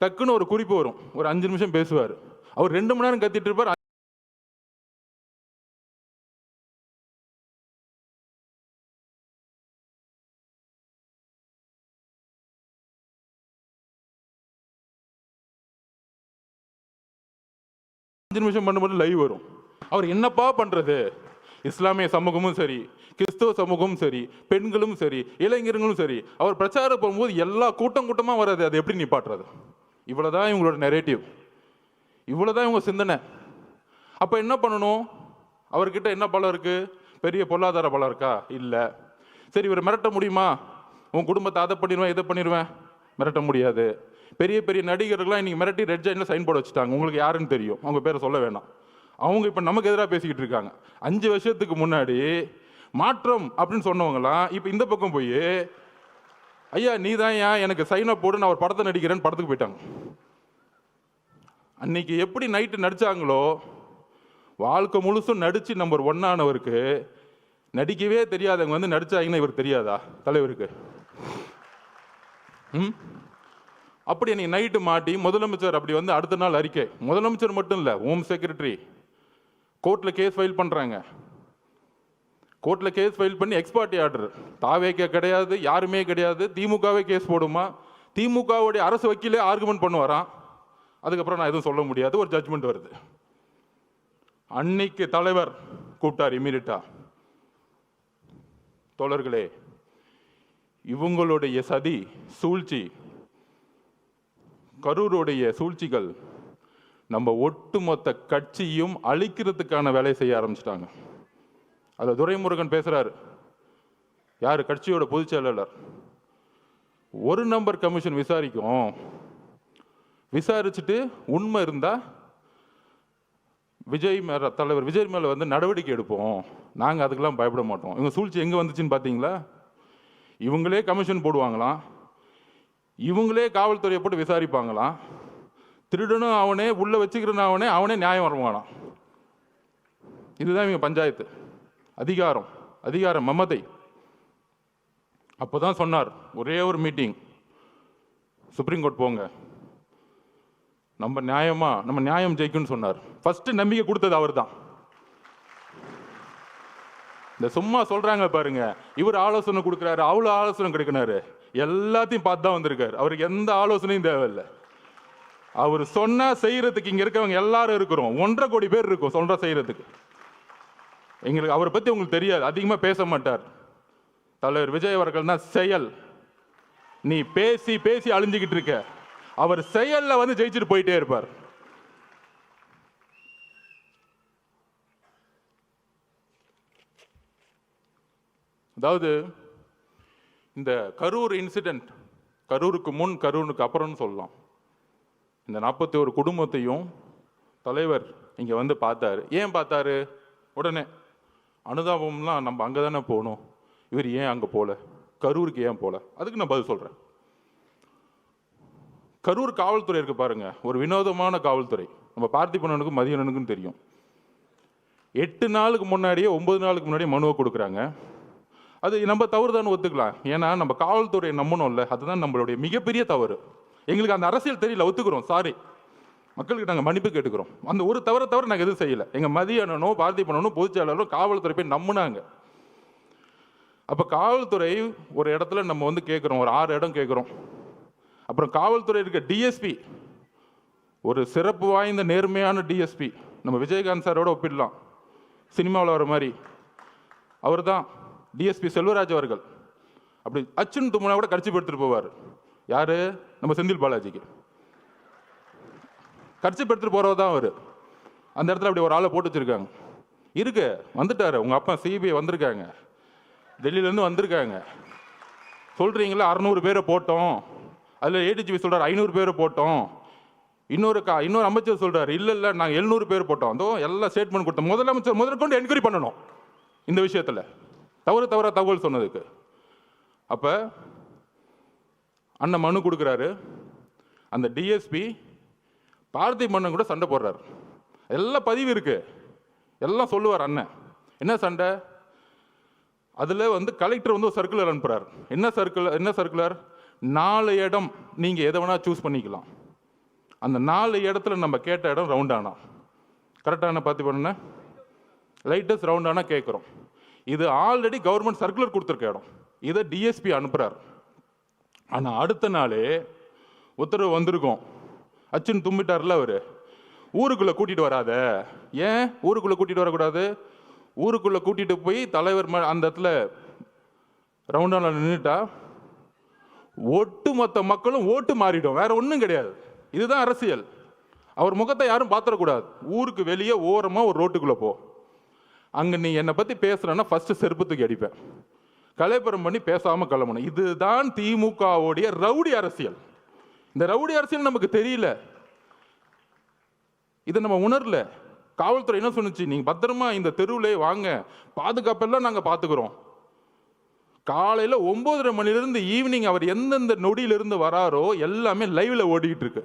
டக்குன்னு ஒரு குறிப்பு வரும், ஒரு 5 நிமிஷம் பேசுவார். அவர் 2 மணி நேரம் கத்திட்டு இருப்பார். 5 நிமிஷம் பண்ணும்போது லைவ் வரும். அவர் என்னப்பா பண்றது? இஸ்லாமிய சமூகமும் சரி, கிறிஸ்தவ சமூகமும் சரி, பெண்களும் சரி, இளைஞர்களும் சரி, அவர் பிரச்சாரம் போகும்போது எல்லா கூட்டமாக வராது. அது எப்படி நிப்பாட்டுறது? இவ்வளோதான் இவங்களோட நெரேட்டிவ், இவ்வளோதான் இவங்க சிந்தனை. அப்போ என்ன பண்ணணும்? அவர்கிட்ட என்ன பலம் இருக்கு? பெரிய பொருளாதார பலம் இருக்கா? இல்லை. சரி, இவர் மிரட்ட முடியுமா? உன் குடும்பத்தை அதை பண்ணிடுவேன் இதை பண்ணிடுவேன், மிரட்ட முடியாது. பெரிய பெரிய நடிகர்கள்லாம் இன்னைக்கு மிரட்டி ரெட் ஜெயினில் சைன் போர்டு வச்சுட்டாங்க. உங்களுக்கு யாருன்னு தெரியும், அவங்க பேரை சொல்ல வேணாம். அவங்க இப்போ நமக்கு எதிராக பேசிக்கிட்டு இருக்காங்க. 5 வருஷத்துக்கு முன்னாடி மாற்றம் அப்படின்னு சொன்னவங்களாம் இப்போ இந்த பக்கம் போய் ஐயா நீ தான் ஏன் எனக்கு சைன் அப் போடு நான் ஒரு படத்தை நடிக்கிறேன்னு படத்துக்கு போயிட்டாங்க. அன்னைக்கு எப்படி நைட்டு நடித்தாங்களோ வாழ்க்கை முழுசும் நடித்து நம்பர் 1 ஆனவருக்கு நடிக்கவே தெரியாதவங்க வந்து நடிச்சாங்கன்னா இவர் தெரியாதா தலைவருக்கு? அப்படி அன்னைக்கு நைட்டு மாட்டி முதலமைச்சர் அப்படி வந்து அடுத்த நாள் அறிக்கை, முதலமைச்சர் மட்டும் இல்லை ஹோம் செக்ரட்டரி கோர்ட்டில் கேஸ் ஃபைல் பண்ணுறாங்க. கோர்ட்டில் கேஸ் ஃபைல் பண்ணி எக்ஸ்பார்ட்டி ஆர்டர், தாவேக்கே கிடையாது, யாருமே கிடையாது, திமுகவே கேஸ் போடுமா, திமுகவுடைய அரசு வக்கீலே ஆர்குமெண்ட் பண்ணுவாராம். அதுக்கப்புறம் நான் எதுவும் சொல்ல முடியாது, ஒரு ஜட்ஜ்மெண்ட் வருது. அன்னைக்கு தலைவர் கூப்பிட்டார் இமீடியட்டா, தோழர்களே இவங்களுடைய சதி சூழ்ச்சி, கரூருடைய சூழ்ச்சிகள் நம்ம ஒட்டுமொத்த கட்சியும் அழிக்கிறதுக்கான வேலையை செய்ய ஆரம்பிச்சிட்டாங்க. அதில் துரைமுருகன் பேசுகிறார், யார் கட்சியோட பொதுச் செயலாளர், ஒரு நம்பர் கமிஷன் விசாரிக்கும், விசாரிச்சுட்டு உண்மை இருந்தால் விஜய் மேலே தலைவர் விஜய் மேலே வந்து நடவடிக்கை எடுப்போம், நாங்கள் அதுக்கெல்லாம் பயப்பட மாட்டோம். இவங்க சூழ்ச்சி எங்கே வந்துச்சுன்னு பார்த்தீங்களா? இவங்களே கமிஷன் போடுவாங்களாம், இவங்களே காவல்துறையை போட்டு விசாரிப்பாங்களாம், திருடனும் அவனே உள்ளே வச்சுக்கிறனும் அவனே நியாயம் வருவானாம். இதுதான் இவங்க பஞ்சாயத்து. அதிகாரம் மமதை. அப்போ தான் சொன்னார், ஒரே ஒரு மீட்டிங், சுப்ரீம் கோர்ட் போங்க, நம்ம நியாயம் ஜெயிக்கும்னு சொன்னார். ஃபர்ஸ்ட் நம்பிக்கை கொடுத்தது அவர் தான். இந்த சும்மா சொல்றாங்க பாருங்க, இவர் ஆலோசனை கொடுக்குறாரு, அவ்வளோ ஆலோசனை கிடைக்கிறாரு, எல்லாத்தையும் பார்த்து தான் வந்திருக்காரு. அவருக்கு எந்த ஆலோசனையும் தேவையில்லை. அவர் சொன்னா செய்யறதுக்கு இங்க இருக்கவங்க எல்லாரும் இருக்கிறோம், 1.5 கோடி பேர் இருக்கும் சொல்ற செய்யறதுக்கு. எங்களுக்கு அவரை பத்தி உங்களுக்கு தெரியாது, அதிகமா பேச மாட்டார். தலைவர் விஜய் அவர்கள் தான் செயல். நீ பேசி பேசி அழிஞ்சுக்கிட்டு இருக்க, அவர் செயல்ல வந்து ஜெயிச்சுட்டு போயிட்டே இருப்பார். அதாவது இந்த கரூர் இன்சிடென்ட், கரூருக்கு முன் கரூருக்கு அப்புறம்னு சொல்லலாம். இந்த 41 குடும்பத்தையும் தலைவர் இங்க வந்து பார்த்தாரு. ஏன் பார்த்தாரு? உடனே அனுதாபம்லாம் நம்ம அங்கே தானே போகணும், இவர் ஏன் அங்கே போகல, கரூருக்கு ஏன் போகல? அதுக்கு நான் பதில் சொல்கிறேன். கரூர் காவல்துறை இருக்கு பாருங்க, ஒரு வினோதமான காவல்துறை. நம்ம பார்த்திபனுக்கும் மதியனுக்கும் தெரியும். 8 நாளுக்கு முன்னாடியே 9 நாளுக்கு முன்னாடியே மனுவை கொடுக்குறாங்க. அது நம்ம தவறு தான் ஒத்துக்கலாம், ஏன்னா நம்ம காவல்துறையை நம்பணும்ல, அதுதான் நம்மளுடைய மிகப்பெரிய தவறு. எங்களுக்கு அந்த அரசியல் தெரியல, ஒத்துக்கிறோம், சாரி, மக்களுக்கு நாங்கள் மன்னிப்பு கேட்டுக்கிறோம். அந்த ஒரு தவிர நாங்கள் எதுவும் செய்யலை. எங்கள் மதியனோ பார்த்திபனோ பொதுச் செயலாளரும் காவல்துறை போய் நம்பினாங்க. அப்போ காவல்துறை ஒரு இடத்துல நம்ம வந்து கேட்குறோம், ஒரு 6 இடம் கேட்குறோம். அப்புறம் காவல்துறை இருக்க டிஎஸ்பி, ஒரு சிறப்பு வாய்ந்த நேர்மையான டிஎஸ்பி, நம்ம விஜயகாந்த் சாரோட ஒப்பிடலாம், சினிமாவில் வர மாதிரி. அவர் தான் டிஎஸ்பி செல்வராஜ் அவர்கள். அப்படி அச்சுன்னு தும்முனா கூட கட்சி எடுத்துட்டு போவார். யாரு? நம்ம செந்தில் பாலாஜிக்கு கட்சி எடுத்துட்டு போறவர் தான் அவர். அந்த இடத்துல அப்படி ஒரு ஆளை போட்டு வச்சிருக்காங்க. இருக்கு, வந்துட்டாரு உங்க அப்பா சிபிஐ வந்திருக்காங்க, டெல்லியிலேருந்து வந்திருக்காங்க. சொல்றீங்களா 600 பேரை போட்டோம், அதில் ஏடிஜிபி சொல்றாரு 500 பேரை போட்டோம், இன்னொரு அமைச்சர் சொல்றாரு இல்லை நாங்கள் 700 பேர் போட்டோம். அதோ எல்லாம் ஸ்டேட்மெண்ட் கொடுத்தோம். முதலமைச்சர் முதற்கொண்டு என்கொயரி பண்ணணும் இந்த விஷயத்தில், தகவல் சொன்னதுக்கு. அப்போ அண்ணன் மனு கொடுக்குறாரு. அந்த டிஎஸ்பி பார்த்திபன் கூட சண்டை போடுறாரு. எல்லாம் பதிவு இருக்கு, எல்லாம் சொல்லுவார் அண்ணன். என்ன சண்டை? அதில் வந்து கலெக்டர் வந்து ஒரு சர்க்குலர் அனுப்புறார். என்ன சர்க்குலர்? 4 இடம் நீங்கள் எதை வேணால் சூஸ் பண்ணிக்கலாம். அந்த 4 இடத்துல நம்ம கேட்ட இடம் ரவுண்டானா, கரெக்டான பார்த்திபன் லைட்டஸ்ட் ரவுண்டானா கேட்குறோம். இது ஆல்ரெடி கவர்மெண்ட் சர்க்குலர் கொடுத்துருக்க இடம், இதை டிஎஸ்பி அனுப்புகிறார். ஆனால் அடுத்த நாளே உத்தரவு வந்திருக்கும், அச்சுன்னு தும்பிட்டார்ல அவர், ஊருக்குள்ளே கூட்டிகிட்டு வராத. ஏன் ஊருக்குள்ளே கூட்டிகிட்டு வரக்கூடாது? ஊருக்குள்ளே கூட்டிகிட்டு போய் தலைவர் அந்த இடத்துல ரவுண்டான நின்றுட்டா ஒட்டுமொத்த மக்களும் ஓட்டு மாறிடும், வேற ஒன்றும் கிடையாது. இதுதான் அரசியல். அவர் முகத்தை யாரும் பார்த்துடக்கூடாது. ஊருக்கு வெளியே ஓரமாக ஒரு ரோட்டுக்குள்ளே போ, அங்கே நீ என்னை பற்றி பேசுகிறேன்னா ஃபஸ்ட்டு செருப்பு தூக்கி அடிப்பேன், கலைப்புறம் பண்ணி பேசாமல் கிளம்பணும். இதுதான் திமுகவுடைய ரவுடி அரசியல். இந்த ரவுடி அரசியல் நமக்கு தெரியல, இதை நம்ம உணரல. காவல்துறை என்ன சொன்னுச்சு, நீங்கள் பத்திரமா இந்த தெருவிலே வாங்க, பாதுகாப்பெல்லாம் நாங்கள் பார்த்துக்கிறோம். காலையில் 9:30 மணிலிருந்து ஈவினிங் அவர் எந்தெந்த நொடியிலிருந்து வராரோ எல்லாமே லைவ்ல ஓடிக்கிட்டு இருக்கு.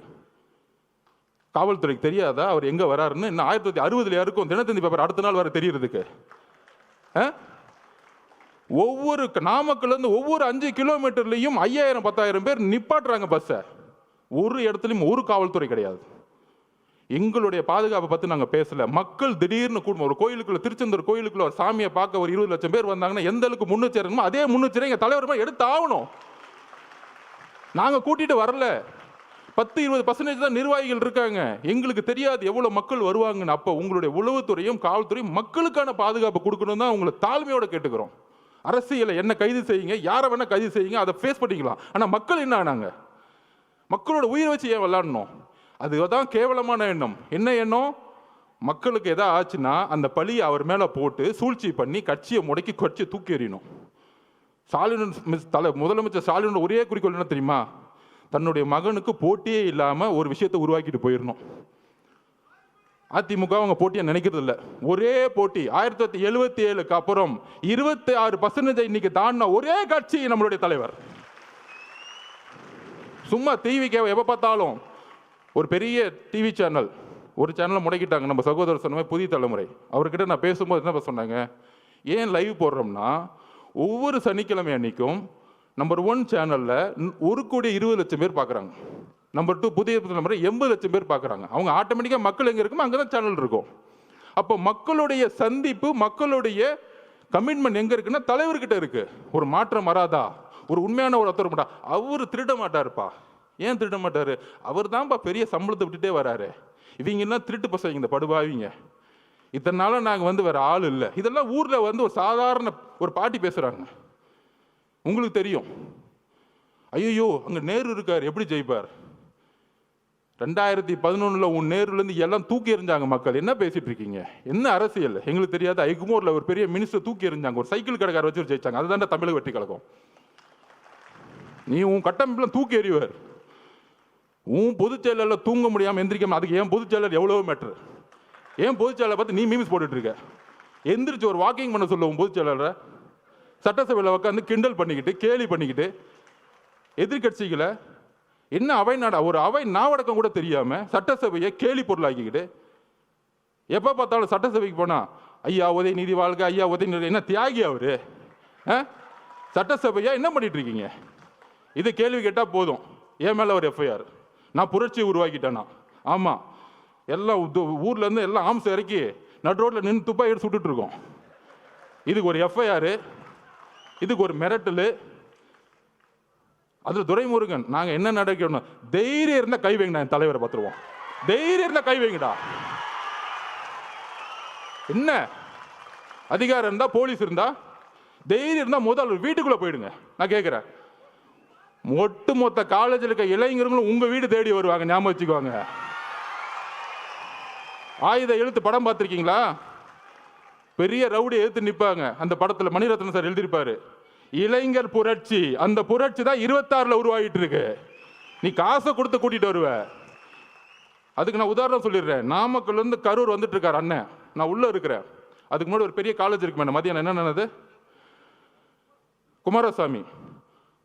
காவல்துறைக்கு தெரியாதா அவர் எங்க வராருன்னு? இன்னும் 1960 யாருக்கும் தினத்தந்தி பேப்பர் அடுத்த நாள் வர தெரியறதுக்கு? ஒவ்வொரு நாமக்கல்ல இருந்து ஒவ்வொரு 5 கிலோமீட்டர்லையும் 5000 10,000 பேர் நிப்பாட்டுறாங்க பஸ்ஸை. ஒரு இடத்துலையும் ஒரு காவல்துறை கிடையாது. எங்களுடைய பாதுகாப்பை பற்றி நாங்கள் பேசல. மக்கள் திடீர்னு கூட்டம், ஒரு கோயிலுக்குள்ள, திருச்செந்தூர் கோயிலுக்குள்ள ஒரு சாமியை பார்க்க ஒரு 20 லட்சம் பேர் வந்தாங்கன்னா எந்த அளவுக்கு முன்னெச்சரிக்கணுமோ அதே முன்னெச்சரிக்கை எங்கள் தலைவர் எடுத்து ஆகணும். நாங்கள் கூட்டிட்டு வரல. 10-20% தான் நிர்வாகிகள் இருக்காங்க. எங்களுக்கு தெரியாது எவ்வளோ மக்கள் வருவாங்கன்னு. அப்போ உங்களுடைய உளவுத்துறையும் காவல்துறையும் மக்களுக்கான பாதுகாப்பு கொடுக்கணும் தான் உங்களை தாழ்மையோட கேட்டுக்கிறோம். அரசியலை என்ன கைது செய்யுங்க, யாரை வேணா கைது செய்யுங்க, அதை ஃபேஸ் பண்ணிக்கலாம். ஆனால் மக்கள் என்ன ஆனாங்க? மக்களோட உயிரை வச்சு ஏன் விளாடணும்? அதுதான் கேவலமான எண்ணம். என்ன எண்ணம்? மக்களுக்கு எதாவது ஆச்சுன்னா அந்த பழியை அவர் மேலே போட்டு சூழ்ச்சி பண்ணி கட்சியை முடக்கி கட்சியை தூக்கி எறியணும். முதலமைச்சர் ஸ்டாலினோட ஒரே குறிக்கோள் என்ன தெரியுமா? தன்னுடைய மகனுக்கு போட்டியே இல்லாமல் ஒரு விஷயத்தை உருவாக்கிட்டு போயிடணும். அதிமுக அவங்க போட்டியை நினைக்கிறது இல்லை. ஒரே போட்டி 1977க்கு அப்புறம் 26% இன்னைக்கு தாண்டின ஒரே கட்சி நம்மளுடைய தலைவர். சும்மா டிவிக்கு எப்போ பார்த்தாலும் ஒரு பெரிய டிவி சேனல், ஒரு சேனலை முடக்கிட்டாங்க. நம்ம சகோதரர் சொன்ன புதிய தலைமுறை அவர்கிட்ட நான் பேசும்போது என்ன சொன்னாங்க, ஏன் லைவ் போடுறோம்னா ஒவ்வொரு சனிக்கிழமை அன்னைக்கும் நம்பர் 1 சேனலில் 1,20,00,000 பேர் பார்க்குறாங்க. நம்பர் 2 புதிய தலைமுறை 80 லட்சம் பேர் பார்க்குறாங்க. அவங்க ஆட்டோமேட்டிக்காக மக்கள் எங்கே இருக்குமோ அங்கே தான் சேனல் இருக்கும். அப்போ மக்களுடைய சந்திப்பு, மக்களுடைய கமிட்மெண்ட் எங்கே இருக்குன்னா தலைவர்கிட்ட இருக்கு. ஒரு மாற்றம் வராதா? ஒரு உண்மையான ஒரு ஒருத்தர் மாட்டா, அவர் திருட மாட்டாருப்பா. ஏன் திருட மாட்டாரு? அவர் தான்ப்பா பெரிய சம்பளத்தை விட்டுட்டே வராரு. இவங்கெல்லாம் திருட்டு பசங்க, இந்த படுபாவிங்க. இத்தனை நாளாக நாங்கள் வேற ஆள் இல்லை. இதெல்லாம் ஊரில் ஒரு சாதாரண ஒரு பாட்டி பேசுகிறாங்க. உங்களுக்கு தெரியும், ஐயோ அங்கே நேரு இருக்கார், எப்படி ஜெயிப்பார்? 2011 உன் நேருலேருந்து எல்லாம் தூக்கி எறிஞ்சாங்க மக்கள். என்ன பேசிட்டு இருக்கீங்க? என்ன அரசியல் எங்களுக்கு தெரியாது. ஐகுமோரில் ஒரு பெரிய மினிஸ்டர் தூக்கி எறிஞ்சாங்க, ஒரு சைக்கிள் கடைக்கார வச்சு ஜெயிச்சாங்க. அதுதான் தமிழக வெற்றி கழகம். நீ உன் கட்டமைப்புலாம் தூக்கி எறிவார். உன் பொதுச் செயலரில் தூங்க முடியாமல் எந்திரிக்காம, அதுக்கு ஏன் பொதுச் செயலர் எவ்வளவோ மேட்ரு. ஏன் பொதுச் செயலரை பார்த்து நீ மீம்ஸ் போட்டுட்டு இருக்க? எந்திரிச்சு ஒரு வாக்கிங் பண்ண சொல்ல உன் பொதுச் செயலரை. சட்டசபையில் உட்காந்து கிண்டல் பண்ணிக்கிட்டு கேலி பண்ணிக்கிட்டு எதிர்கட்சிகளை என்ன அவை நாடா, ஒரு அவை நாவடக்கம் கூட தெரியாம சட்டசபையை கேலி பொருளாக்கிக்கிட்டு எப்ப பார்த்தாலும் சட்டசபைக்கு போனா ஐயா உதயநிதி வாழ்க, ஐயா உதயநிதி. என்ன தியாகி அவரு? சட்டசபையா என்ன பண்ணிட்டு இருக்கீங்க? இது கேள்வி கேட்டா போதும், என் மேல ஒரு எஃப்ஐஆர். நான் புரட்சி உருவாக்கிட்டேனா? ஆமா, எல்லாம் ஊர்ல இருந்து எல்லாம் ஆம்ஸ் இறக்கி நடு ரோட்ல நின்று துப்பாக்கி எடுத்து சுட்டுட்டு இருக்கோம். இதுக்கு ஒரு எஃப்ஐஆர், இதுக்கு ஒரு மிரட்டல். அதுல துரைமுருகன் நாங்க என்ன நடக்கணும், தைரியம் இருந்தா கை வைங்கடா, என் தலைவரை பார்த்துருவோம். தைரியம் இருந்தா கை வைங்கடா. என்ன அதிகாரம் இருந்தா, போலீஸ் இருந்தா, தைரியம் இருந்தா முதல் வீட்டுக்குள்ள போயிடுங்க. நான் கேட்கிறேன், ஒட்டு மொத்த காலேஜில் இருக்க இளைஞர்களும் உங்க வீடு தேடி வருவாங்க, ஞாபகம் வச்சுக்குவாங்க. ஆயுத எழுத்து படம் பார்த்திருக்கீங்களா? பெரிய ரவுடி எழுத்து நிற்பாங்க. அந்த படத்துல மணிரத்னம் சார் எழுதியிருப்பாரு, இளைஞர் புரட்சி. அந்த புரட்சி தான் 26ல் உருவாகிட்டு இருக்கு. நீ காசை கொடுத்து கூட்டிட்டு வருவ. அதுக்கு நான் உதாரணம் சொல்லிடுறேன். நாமக்கல்ல இருந்து கரூர் வந்துட்டு இருக்காரு அண்ணன், நான் உள்ள இருக்கிறேன். அதுக்கு முன்னாடி ஒரு பெரிய காலேஜ் இருக்கு மேடம், மதியானம் என்ன நடந்தது?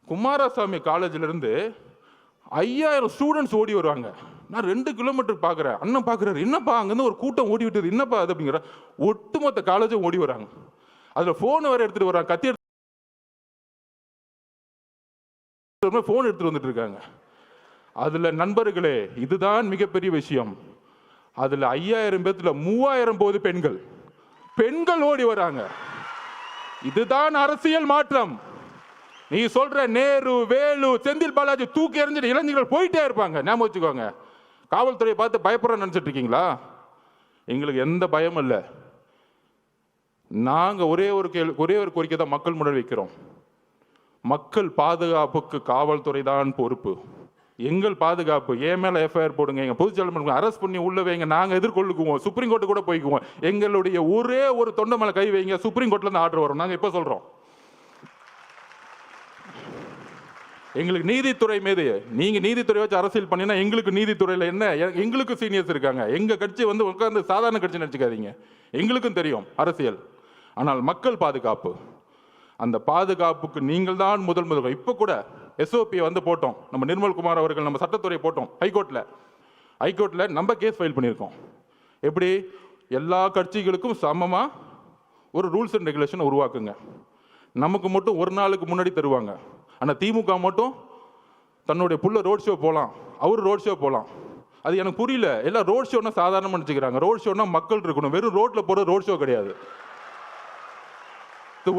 குமாரசாமி காலேஜில் இருந்து 5000 ஸ்டூடெண்ட்ஸ் ஓடி வருவாங்க. நான் 2 கிலோமீட்டர் பார்க்குறேன். அண்ணன் பார்க்குறாரு, என்னப்பா அங்கேருந்து ஒரு கூட்டம் ஓடி விட்டுது, என்னப்பா அது அப்படிங்கிற. ஒட்டுமொத்த காலேஜும் ஓடி வராங்க. அதில் ஃபோன் வேறு எடுத்துகிட்டு வராங்க, கத்தி ஃபோன் எடுத்துட்டு வந்துட்டு இருக்காங்க. அதுல நண்பர்களே, இதுதான் மிகப்பெரிய விஷயம். அதுல 5000 பேத்துல 3000 போது பெண்கள் ஓடி வராங்க. இதுதான் அரசியல் மாற்றம். நீ சொல்ற நேரு, வேலு, செந்தில் பாலாஜி தூக்கி எறிஞ்சிட்டு இளைஞர்கள் போயிட்டே இருப்பாங்க. ஞாபகம் வச்சுக்கோங்க. காவல்துறையை பார்த்து பயப்படுற நினைச்சிட்டு இருக்கீங்களா? எங்களுக்கு எந்த பயமும் இல்லை. நாங்க ஒரே ஒரு கோரிக்கை தான் மக்கள் முன்னாடி வைக்கிறோம். மக்கள் பாதுகாப்புக்கு காவல்துறை தான் பொறுப்பு. எங்கள் பாதுகாப்பு, என் மேல எஃப்ஐஆர் போடுங்க, எங்க பொதுச்செயலாளர் அரெஸ்ட் பண்ணி உள்ள வைங்க, நாங்க எதிர்கொள்ளுக்குவோம், சுப்ரீம் கோர்ட்டு கூட போய்க்குவோம். எங்களுடைய ஒரே ஒரு தொண்டை மேல கை வைங்க, சுப்ரீம் கோர்ட்ல இருந்து ஆர்டர் வரும். நாங்க இப்ப சொல்றோம், எங்களுக்கு நீதித்துறை மீது, நீங்கள் நீதித்துறை வச்சு அரசியல் பண்ணினா எங்களுக்கு நீதித்துறையில் என்ன, எங்களுக்கு சீனியர்ஸ் இருக்காங்க. எங்கள் கட்சி வந்து உட்காந்து சாதாரண கட்சி நினச்சிக்காதீங்க, எங்களுக்கும் தெரியும் அரசியல். ஆனால் மக்கள் பாதுகாப்பு, அந்த பாதுகாப்புக்கு நீங்கள் தான் முதல். இப்போ கூட எஸ்ஓபி வந்து போட்டோம், நம்ம நிர்மல்குமார் அவர்கள் நம்ம சட்டத்துறை போட்டோம் ஹைகோர்ட்டில் நம்ம கேஸ் ஃபைல் பண்ணியிருக்கோம். எப்படி எல்லா கட்சிகளுக்கும் சமமாக ஒரு ரூல்ஸ் அண்ட் ரெகுலேஷன் உருவாக்குங்க. நமக்கு மட்டும் ஒரு நாளுக்கு முன்னாடி தருவாங்க. ஆனால் திமுக மட்டும் தன்னுடைய புள்ள ரோட் ஷோ போகலாம், அவர் ரோட் ஷோ போகலாம். அது எனக்கு புரியல. எல்லாம் ரோட் ஷோன்னா சாதாரணமாக நினச்சிக்கிறாங்க. ரோட் ஷோன்னா மக்கள் இருக்கணும், வெறும் ரோட்டில் போகிற ரோட் ஷோ கிடையாது.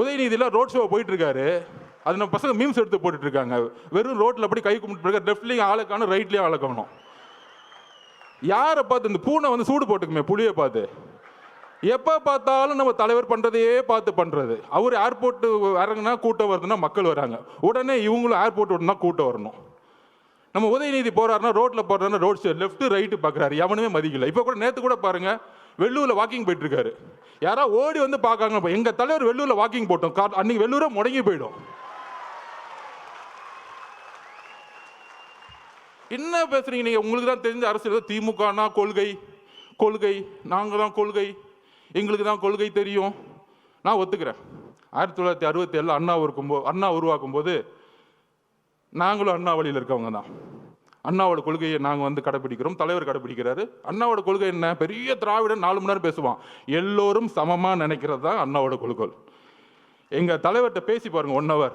உதயநிதியில் ரோட் ஷோ போயிட்டு இருக்காரு, அது நம்ம பசங்க மீம்ஸ் எடுத்து போட்டுட்டு இருக்காங்க. வெறும் ரோட்டில் அப்படி கை கும்பிட்டு லெஃப்ட்லேயும் ஆளை காணும், ரைட்லேயும் ஆளை காணும். யாரை பார்த்து இந்த பூனை வந்து சூடு போட்டுக்குமே புளியை பார்த்து, எப்போ பார்த்தாலும் நம்ம தலைவர் பண்ணுறதையே பார்த்து பண்ணுறது. அவர் ஏர்போர்ட்டு இறங்குனா கூட்டம் வருதுன்னா மக்கள் வராங்க, உடனே இவங்களும் ஏர்போர்ட் விட்டுனா கூட்டம் வரணும். நம்ம உதயநிதி போகிறாருன்னா ரோட்டில் போடுறாருன்னா ரோட் சைடு லெஃப்ட்டு ரைட்டு பார்க்குறாரு, எவனுமே மதிக்கல. இப்போ கூட நேற்று கூட பாருங்கள், வெள்ளூரில் வாக்கிங் போயிட்டு இருக்காரு, யாரா ஓடி வந்து பார்க்காங்க. எங்கள் தலைவர் வெள்ளூரில் வாக்கிங் போட்டோம், அன்னைக்கு வெள்ளூரை முடங்கி போயிடும். என்ன பேசுறீங்க நீங்க? உங்களுக்கு தான் தெரிஞ்ச அரசியல். திமுகனா கொள்கை, நாங்கள் தான் கொள்கை, எங்களுக்கு தான் கொள்கை தெரியும். நான் ஒத்துக்கிறேன். 1967 அண்ணா உருவாக்கும் போது நாங்களும் அண்ணா வழியில் இருக்கவங்க தான். அண்ணாவோட கொள்கையை நாங்கள் வந்து கடைப்பிடிக்கிறோம், தலைவர் கடைப்பிடிக்கிறாரு. அண்ணாவோட கொள்கை என்ன? பெரிய திராவிடன் 4 மணி நேரம் பேசுவான், எல்லோரும் சமமாக நினைக்கிறது தான் அண்ணாவோட கொள்கை. எங்கள் தலைவர்கிட்ட பேசி பாருங்க 1 hour.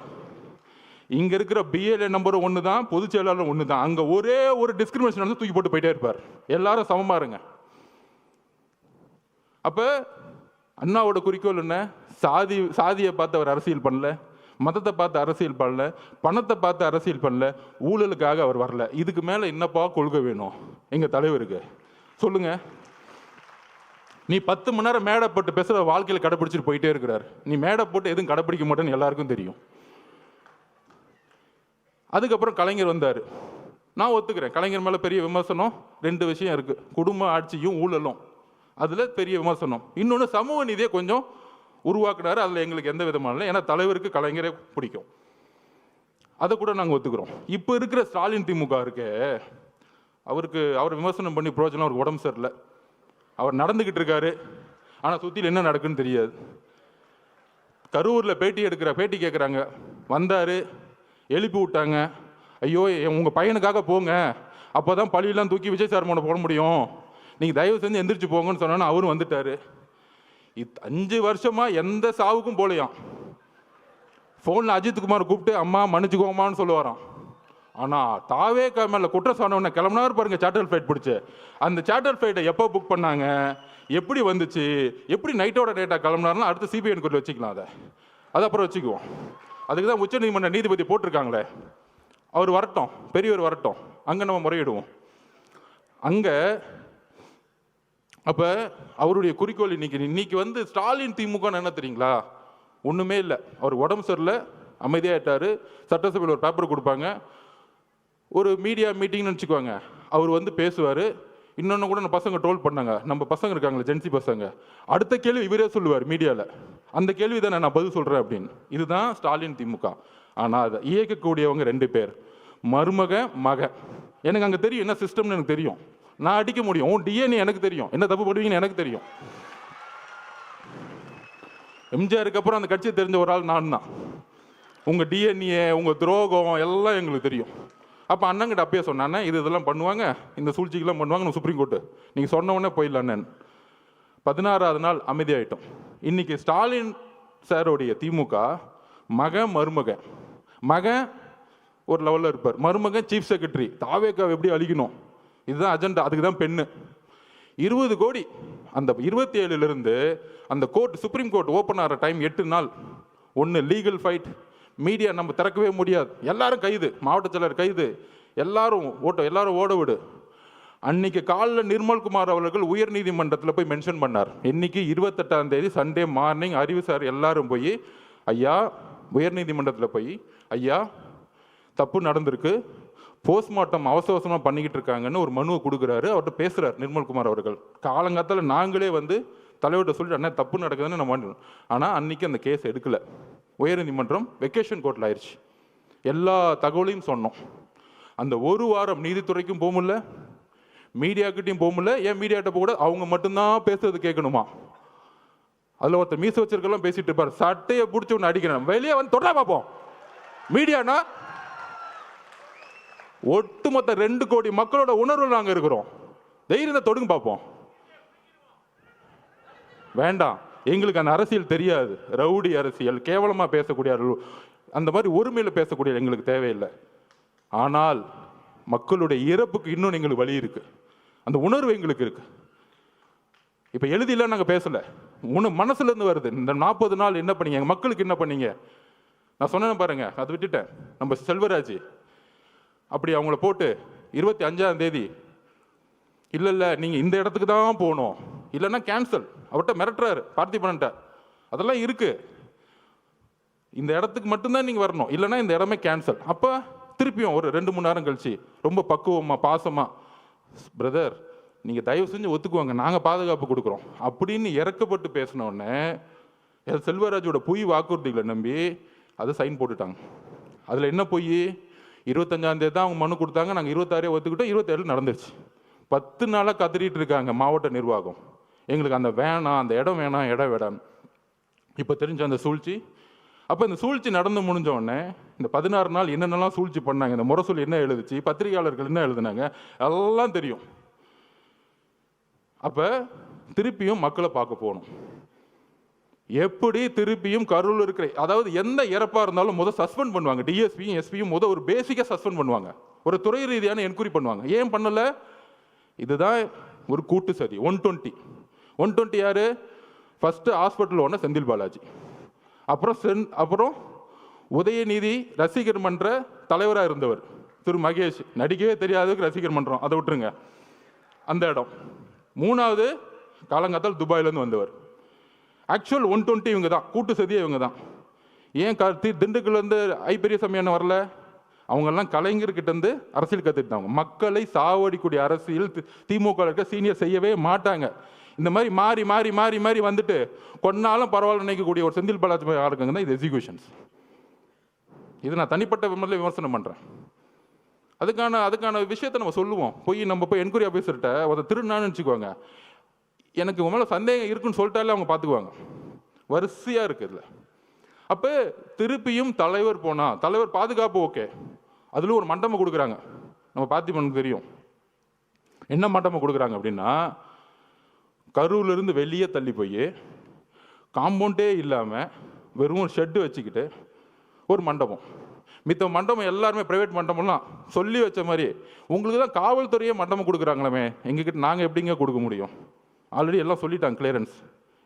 இங்கே இருக்கிற பிஎல்ஏ நம்பர் 1 தான், பொதுச் செயலாளர் 1 தான். அங்கே ஒரே ஒரு டிஸ்கிரிமினேஷன் வந்து தூக்கி போட்டு போயிட்டே இருப்பார். எல்லாரும் சமமாக இருங்க. அப்போ அண்ணாவோட குறிக்கோள் என்ன? சாதியை பார்த்து அவர் அரசியல் பண்ணல, மதத்தை பார்த்து அரசியல் பண்ணல, பணத்தை பார்த்து அரசியல் பண்ணல, ஊழலுக்காக அவர் வரல. இதுக்கு மேலே என்னப்பா கொள்கை வேணும் எங்கள் தலைவருக்கு? சொல்லுங்க. நீ 10 மணி நேரம் மேடை போட்டு பேசுகிற வாழ்க்கையில் கடைப்பிடிச்சிட்டு போயிட்டே இருக்கிறார். நீ மேடை போட்டு எதுவும் கடைப்பிடிக்க மாட்டேன்னு எல்லாருக்கும் தெரியும். அதுக்கப்புறம் கலைஞர் வந்தார். நான் ஒத்துக்கிறேன், கலைஞர் மேலே பெரிய விமர்சனம் 2 விஷயம் இருக்குது, குடும்ப ஆட்சியும் ஊழலும். அதில் பெரிய விமர்சனம். இன்னொன்று சமூக நீதியை கொஞ்சம் உருவாக்குனாரு, அதில் எங்களுக்கு எந்த விதமான இல்லை. ஏன்னா தலைவருக்கு கலைஞரே பிடிக்கும், அதை கூட நாங்கள் ஒத்துக்கிறோம். இப்போ இருக்கிற ஸ்டாலின் திமுக இருக்கு, அவர் விமர்சனம் பண்ணி பிரோஜனம். அவருக்கு உடம்பு சரியில்லை, அவர் நடந்துக்கிட்டு இருக்காரு, ஆனால் சுற்றியில் என்ன நடக்குன்னு தெரியாது. கரூரில் பேட்டி கேட்குறாங்க, வந்தார், எழுப்பி விட்டாங்க. ஐயோ உங்கள் பையனுக்காக போங்க, அப்போ தான் பழியெல்லாம் தூக்கி விஜய் சார் மேலே போட முடியும், நீங்கள் தயவு செஞ்சு எந்திரிச்சு போங்கன்னு சொன்னோன்னா அவரும் வந்துட்டார். 5 வருஷமாக எந்த சாவுக்கும் போலையாம். ஃபோனில் அஜித்குமார் கூப்பிட்டு அம்மா மன்னிச்சுக்கோமான்னு சொல்லுவாராம். ஆனால் தாவே மேலே குற்றம் சொன்னவொன்னே கிளம்புனாரு பாருங்க, சார்ட்டர் ஃப்ளைட் பிடிச்சி. அந்த சார்ட்டர் ஃப்ளைட்டை எப்போ புக் பண்ணாங்க, எப்படி வந்துச்சு, எப்படி நைட்டோட டேட்டா கிளம்புனாருன்னா அடுத்து சிபிஐ என்கொயரி வச்சுக்கலாம். அதை அப்புறம் வச்சுக்குவோம். அதுக்கு தான் உச்சநீதிமன்ற நீதிபதி போட்டிருக்காங்களே, அவர் வரட்டும், பெரியவர் வரட்டும், அங்கே நம்ம முறையிடுவோம். அங்கே அப்போ அவருடைய குறிக்கோள் இன்னைக்கு வந்து ஸ்டாலின் திமுகன்னு என்ன தெரியுங்களா? ஒன்றுமே இல்லை. அவர் உடம்பு சரியில்லை, அமைதியாகிட்டார். சட்டசபையில் ஒரு பேப்பர் கொடுப்பாங்க, ஒரு மீடியா மீட்டிங்னு வச்சுக்குவாங்க, அவர் வந்து பேசுவார். இன்னொன்று கூட நம்ம பசங்க ட்ரோல் பண்ணாங்க, நம்ம பசங்க இருக்காங்களே ஜென்சி பசங்க, அடுத்த கேள்வி இவரே சொல்லுவார் மீடியாவில், அந்த கேள்வி தான் நான் பதில் சொல்கிறேன் அப்படின்னு. இதுதான் ஸ்டாலின் திமுக. ஆனால் அதை இயக்கக்கூடியவங்க 2 பேர், மருமகன். எனக்கு அங்கே தெரியும் என்ன சிஸ்டம்னு எனக்கு தெரியும், நான் அடிக்க முடியும். உன் டிஎன்ஏ எனக்கு தெரியும், என்ன தப்பு பண்ணுவீங்கன்னு எனக்கு தெரியும். எம்ஜிஆருக்கு அப்புறம் அந்த கட்சியை தெரிஞ்ச ஒரு ஆள் நான் தான். உங்கள் டிஎன்ஏ, உங்கள் துரோகம் எல்லாம் எங்களுக்கு தெரியும். அப்போ அண்ணங்கிட்ட அப்பயே சொன்னானே, இதெல்லாம் பண்ணுவாங்க, இந்த சூழ்ச்சிக்கெல்லாம் பண்ணுவாங்க, நம்ம சுப்ரீம் கோர்ட்டு நீங்கள் சொன்ன உடனே போயிடலான்னு. 16வது நாள் அமைதியாயிட்டோம். இன்னைக்கு ஸ்டாலின் சாரோடைய திமுக மகன் ஒரு லெவலில் இருப்பார், மருமகன் சீஃப் செக்ரட்டரி. தாவேக்காவை எப்படி அழிக்கணும், இதுதான் அஜெண்டா. அதுக்கு தான் பெண்ணு 20 கோடி. அந்த 27லிருந்து அந்த கோர்ட், சுப்ரீம் கோர்ட் ஓப்பன் ஆகிற டைம் 8 நாள். ஒன்று லீகல் ஃபைட், மீடியா நம்ம திறக்கவே முடியாது, எல்லாரும் கைது, மாவட்ட செயலர் கைது, எல்லாரும் ஓட விடு. அன்னைக்கு காலையில் நிர்மல்குமார் அவர்கள் உயர் நீதிமன்றத்தில் போய் மென்ஷன் பண்ணார். இன்னைக்கு 28ஆம் தேதி சண்டே மார்னிங் அறிவு சார் எல்லாரும் போய் ஐயா உயர் நீதிமன்றத்தில் போய் ஐயா தப்பு நடந்திருக்கு, போஸ்ட்மார்ட்டம் அவசரமாக பண்ணிக்கிட்டு இருக்காங்கன்னு ஒரு மனுவை கொடுக்குறாரு. அவர்கிட்ட பேசுகிறார் நிர்மல்குமார் அவர்கள். காலங்காலத்தில் நாங்களே வந்து தலைவர்கிட்ட சொல்லிட்டு அண்ணா தப்பு நடக்குதுன்னு நம்ம. ஆனால் அன்றைக்கி அந்த கேஸ் எடுக்கலை. உயர்நீதிமன்றம் வெக்கேஷன் கோர்ட்டில் ஆயிடுச்சு. எல்லா தகவலையும் சொன்னோம். அந்த ஒரு வாரம் நீதித்துறைக்கும் போக முடியல, மீடியாக்கிட்டையும் போக முடியல. ஏன் மீடியாட்ட போக கூட அவங்க மட்டும்தான் பேசுறது கேட்கணுமா? அதில் ஒருத்தர் மீச வச்சிருக்கலாம் பேசிட்டு இருப்பார், சட்டையை பிடிச்சி ஒன்று அடிக்கிறேன், வெளியே வந்து தொடரா பார்ப்போம். மீடியானா ஒட்டுமொத்த 2 கோடி மக்களோட உணர்வு நாங்கள் இருக்கிறோம், தைரியத்தை தொடுங்க பார்ப்போம். வேண்டாம், எங்களுக்கு அந்த அரசியல் தெரியாது, ரவுடி அரசியல், கேவலமாக பேசக்கூடிய அந்த மாதிரி ஒருமையில் பேசக்கூடிய எங்களுக்கு தேவையில்லை. ஆனால் மக்களுடைய இறப்புக்கு இன்னும் எங்களுக்கு வழி இருக்கு, அந்த உணர்வு எங்களுக்கு இருக்கு. இப்போ எழுதில நாங்கள் பேசலை, மனசுலேருந்து வருது. இந்த 40 நாள் என்ன பண்ணீங்க, எங்கள் மக்களுக்கு என்ன பண்ணீங்க? நான் சொன்னேன் பாருங்க, அதை விட்டுட்டேன். நம்ம செல்வராஜ் அப்படி அவங்கள போட்டு 25ஆம் தேதி இல்லை நீங்கள் இந்த இடத்துக்கு தான் போகணும், இல்லைன்னா கேன்சல், அவர்கிட்ட மிரட்டுறாரு பார்த்திபன்ட்ட. அதெல்லாம் இருக்கு, இந்த இடத்துக்கு மட்டும்தான் நீங்கள் வரணும், இல்லைன்னா இந்த இடமே கேன்சல். அப்போ திருப்பியும் ஒரு 2-3 நேரம் கழிச்சு ரொம்ப பக்குவமாக பாசமாக, பிரதர் நீங்கள் தயவு செஞ்சு ஒத்துக்குவாங்க, நாங்கள் பாதுகாப்பு கொடுக்குறோம் அப்படின்னு இறக்கப்பட்டு பேசினோடனே செல்வராஜோட பொய் வாக்குறுதிகளை நம்பி அதை சைன் போட்டுட்டாங்க. அதில் என்ன பொய்? 25ஆம் தேதி தான் அவங்க மனு கொடுத்தாங்க, நாங்கள் 26 ஒத்துக்கிட்டோம், 27 நடந்துருச்சு. 10 நாளாக கத்திரிட்டு இருக்காங்க மாவட்ட நிர்வாகம், எங்களுக்கு அந்த வேணாம், அந்த இடம் வேணாம், இடம் வேணாம். இப்போ தெரிஞ்ச அந்த சூழ்ச்சி. அப்போ இந்த சூழ்ச்சி நடந்து முடிஞ்ச உடனே இந்த 16 நாள் என்னென்னலாம் சூழ்ச்சி பண்ணாங்க, இந்த முரசொலி என்ன எழுதுச்சு, பத்திரிகையாளர்கள் என்ன எழுதுனாங்க, எல்லாம் தெரியும். அப்போ திருப்பியும் மக்களை பார்க்க போகணும். எப்படி திருப்பியும் கரூரில் இருக்கிற, அதாவது எந்த இறப்பாக இருந்தாலும் முதல் சஸ்பெண்ட் பண்ணுவாங்க, டிஎஸ்பியும் எஸ்பியும் முதல் ஒரு பேசிக்காக சஸ்பெண்ட் பண்ணுவாங்க, ஒரு துறை ரீதியான என்கொயரி பண்ணுவாங்க. ஏன் பண்ணலை? இதுதான் ஒரு கூட்டு சதி. 120 யாரு? ஃபர்ஸ்ட் ஹாஸ்பிட்டல் ஒன்று செந்தில் பாலாஜி, அப்புறம் உதயநிதி ரசிகர் மன்ற தலைவராக இருந்தவர் திரு மகேஷ், நடிக்கவே தெரியாததுக்கு ரசிகர் மன்றம், அதை விட்டுருங்க அந்த இடம். 3வது காலங்காத்தால் துபாயிலேருந்து வந்தவர். ஆக்சுவல் 120 இவங்க தான், கூட்டு சதியே இவங்க தான். ஏன் திண்டுக்கல்லேருந்து பெரியசாமி அண்ணன் வரல? அவங்கெல்லாம் கலைஞர்கிட்டேருந்து அரசியல் கற்றுக்கிட்டாங்க. மக்களை சாவடிக்கூடிய அரசியல் திமுக இருக்க சீனியர் செய்யவே மாட்டாங்க. இந்த மாதிரி மாறி மாறி மாறி மாறி வந்துட்டு கொன்னாலும் பரவாயில்ல நினைக்கக்கூடிய ஒரு செந்தில் பாலாஜி ஆளுங்க தான் இது எக்ஸிக்யூஷன்ஸ். இது நான் தனிப்பட்ட விமர்சனம் பண்ணுறேன். அதுக்கான விஷயத்தை நம்ம சொல்லுவோம். நம்ம போய் என்கொயரி ஆஃபீஸர்கிட்ட ஒரு திருநான்னு வச்சுக்குவாங்க, எனக்கு உங்க மேலே சந்தேகம் இருக்குன்னு சொல்லிட்டாலே அவங்க பார்த்துக்குவாங்க. வரிசையாக இருக்குதுல. அப்போ திருப்பியும் தலைவர் போனால், தலைவர் பாதுகாப்பு ஓகே, அதில் ஒரு மண்டபம் கொடுக்குறாங்க. நம்ம பார்த்திபனுக்கு தெரியும் என்ன மண்டபம் கொடுக்குறாங்க அப்படின்னா, கரூர்லேருந்து வெளியே தள்ளி போய் காம்பவுண்டே இல்லாமல் வெறும் ஒரு ஷெட்டு வச்சுக்கிட்டு ஒரு மண்டபம். மித்த மண்டபம் எல்லாருமே ப்ரைவேட் மண்டபம்லாம் சொல்லி வச்ச மாதிரி, உங்களுக்கு தான் காவல்துறையே மண்டபம் கொடுக்குறாங்களாமே, எங்ககிட்ட நாங்கள் எப்படிங்க கொடுக்க முடியும்? ஆல்ரெடி எல்லாம் சொல்லிட்டாங்க, கிளியரன்ஸ்.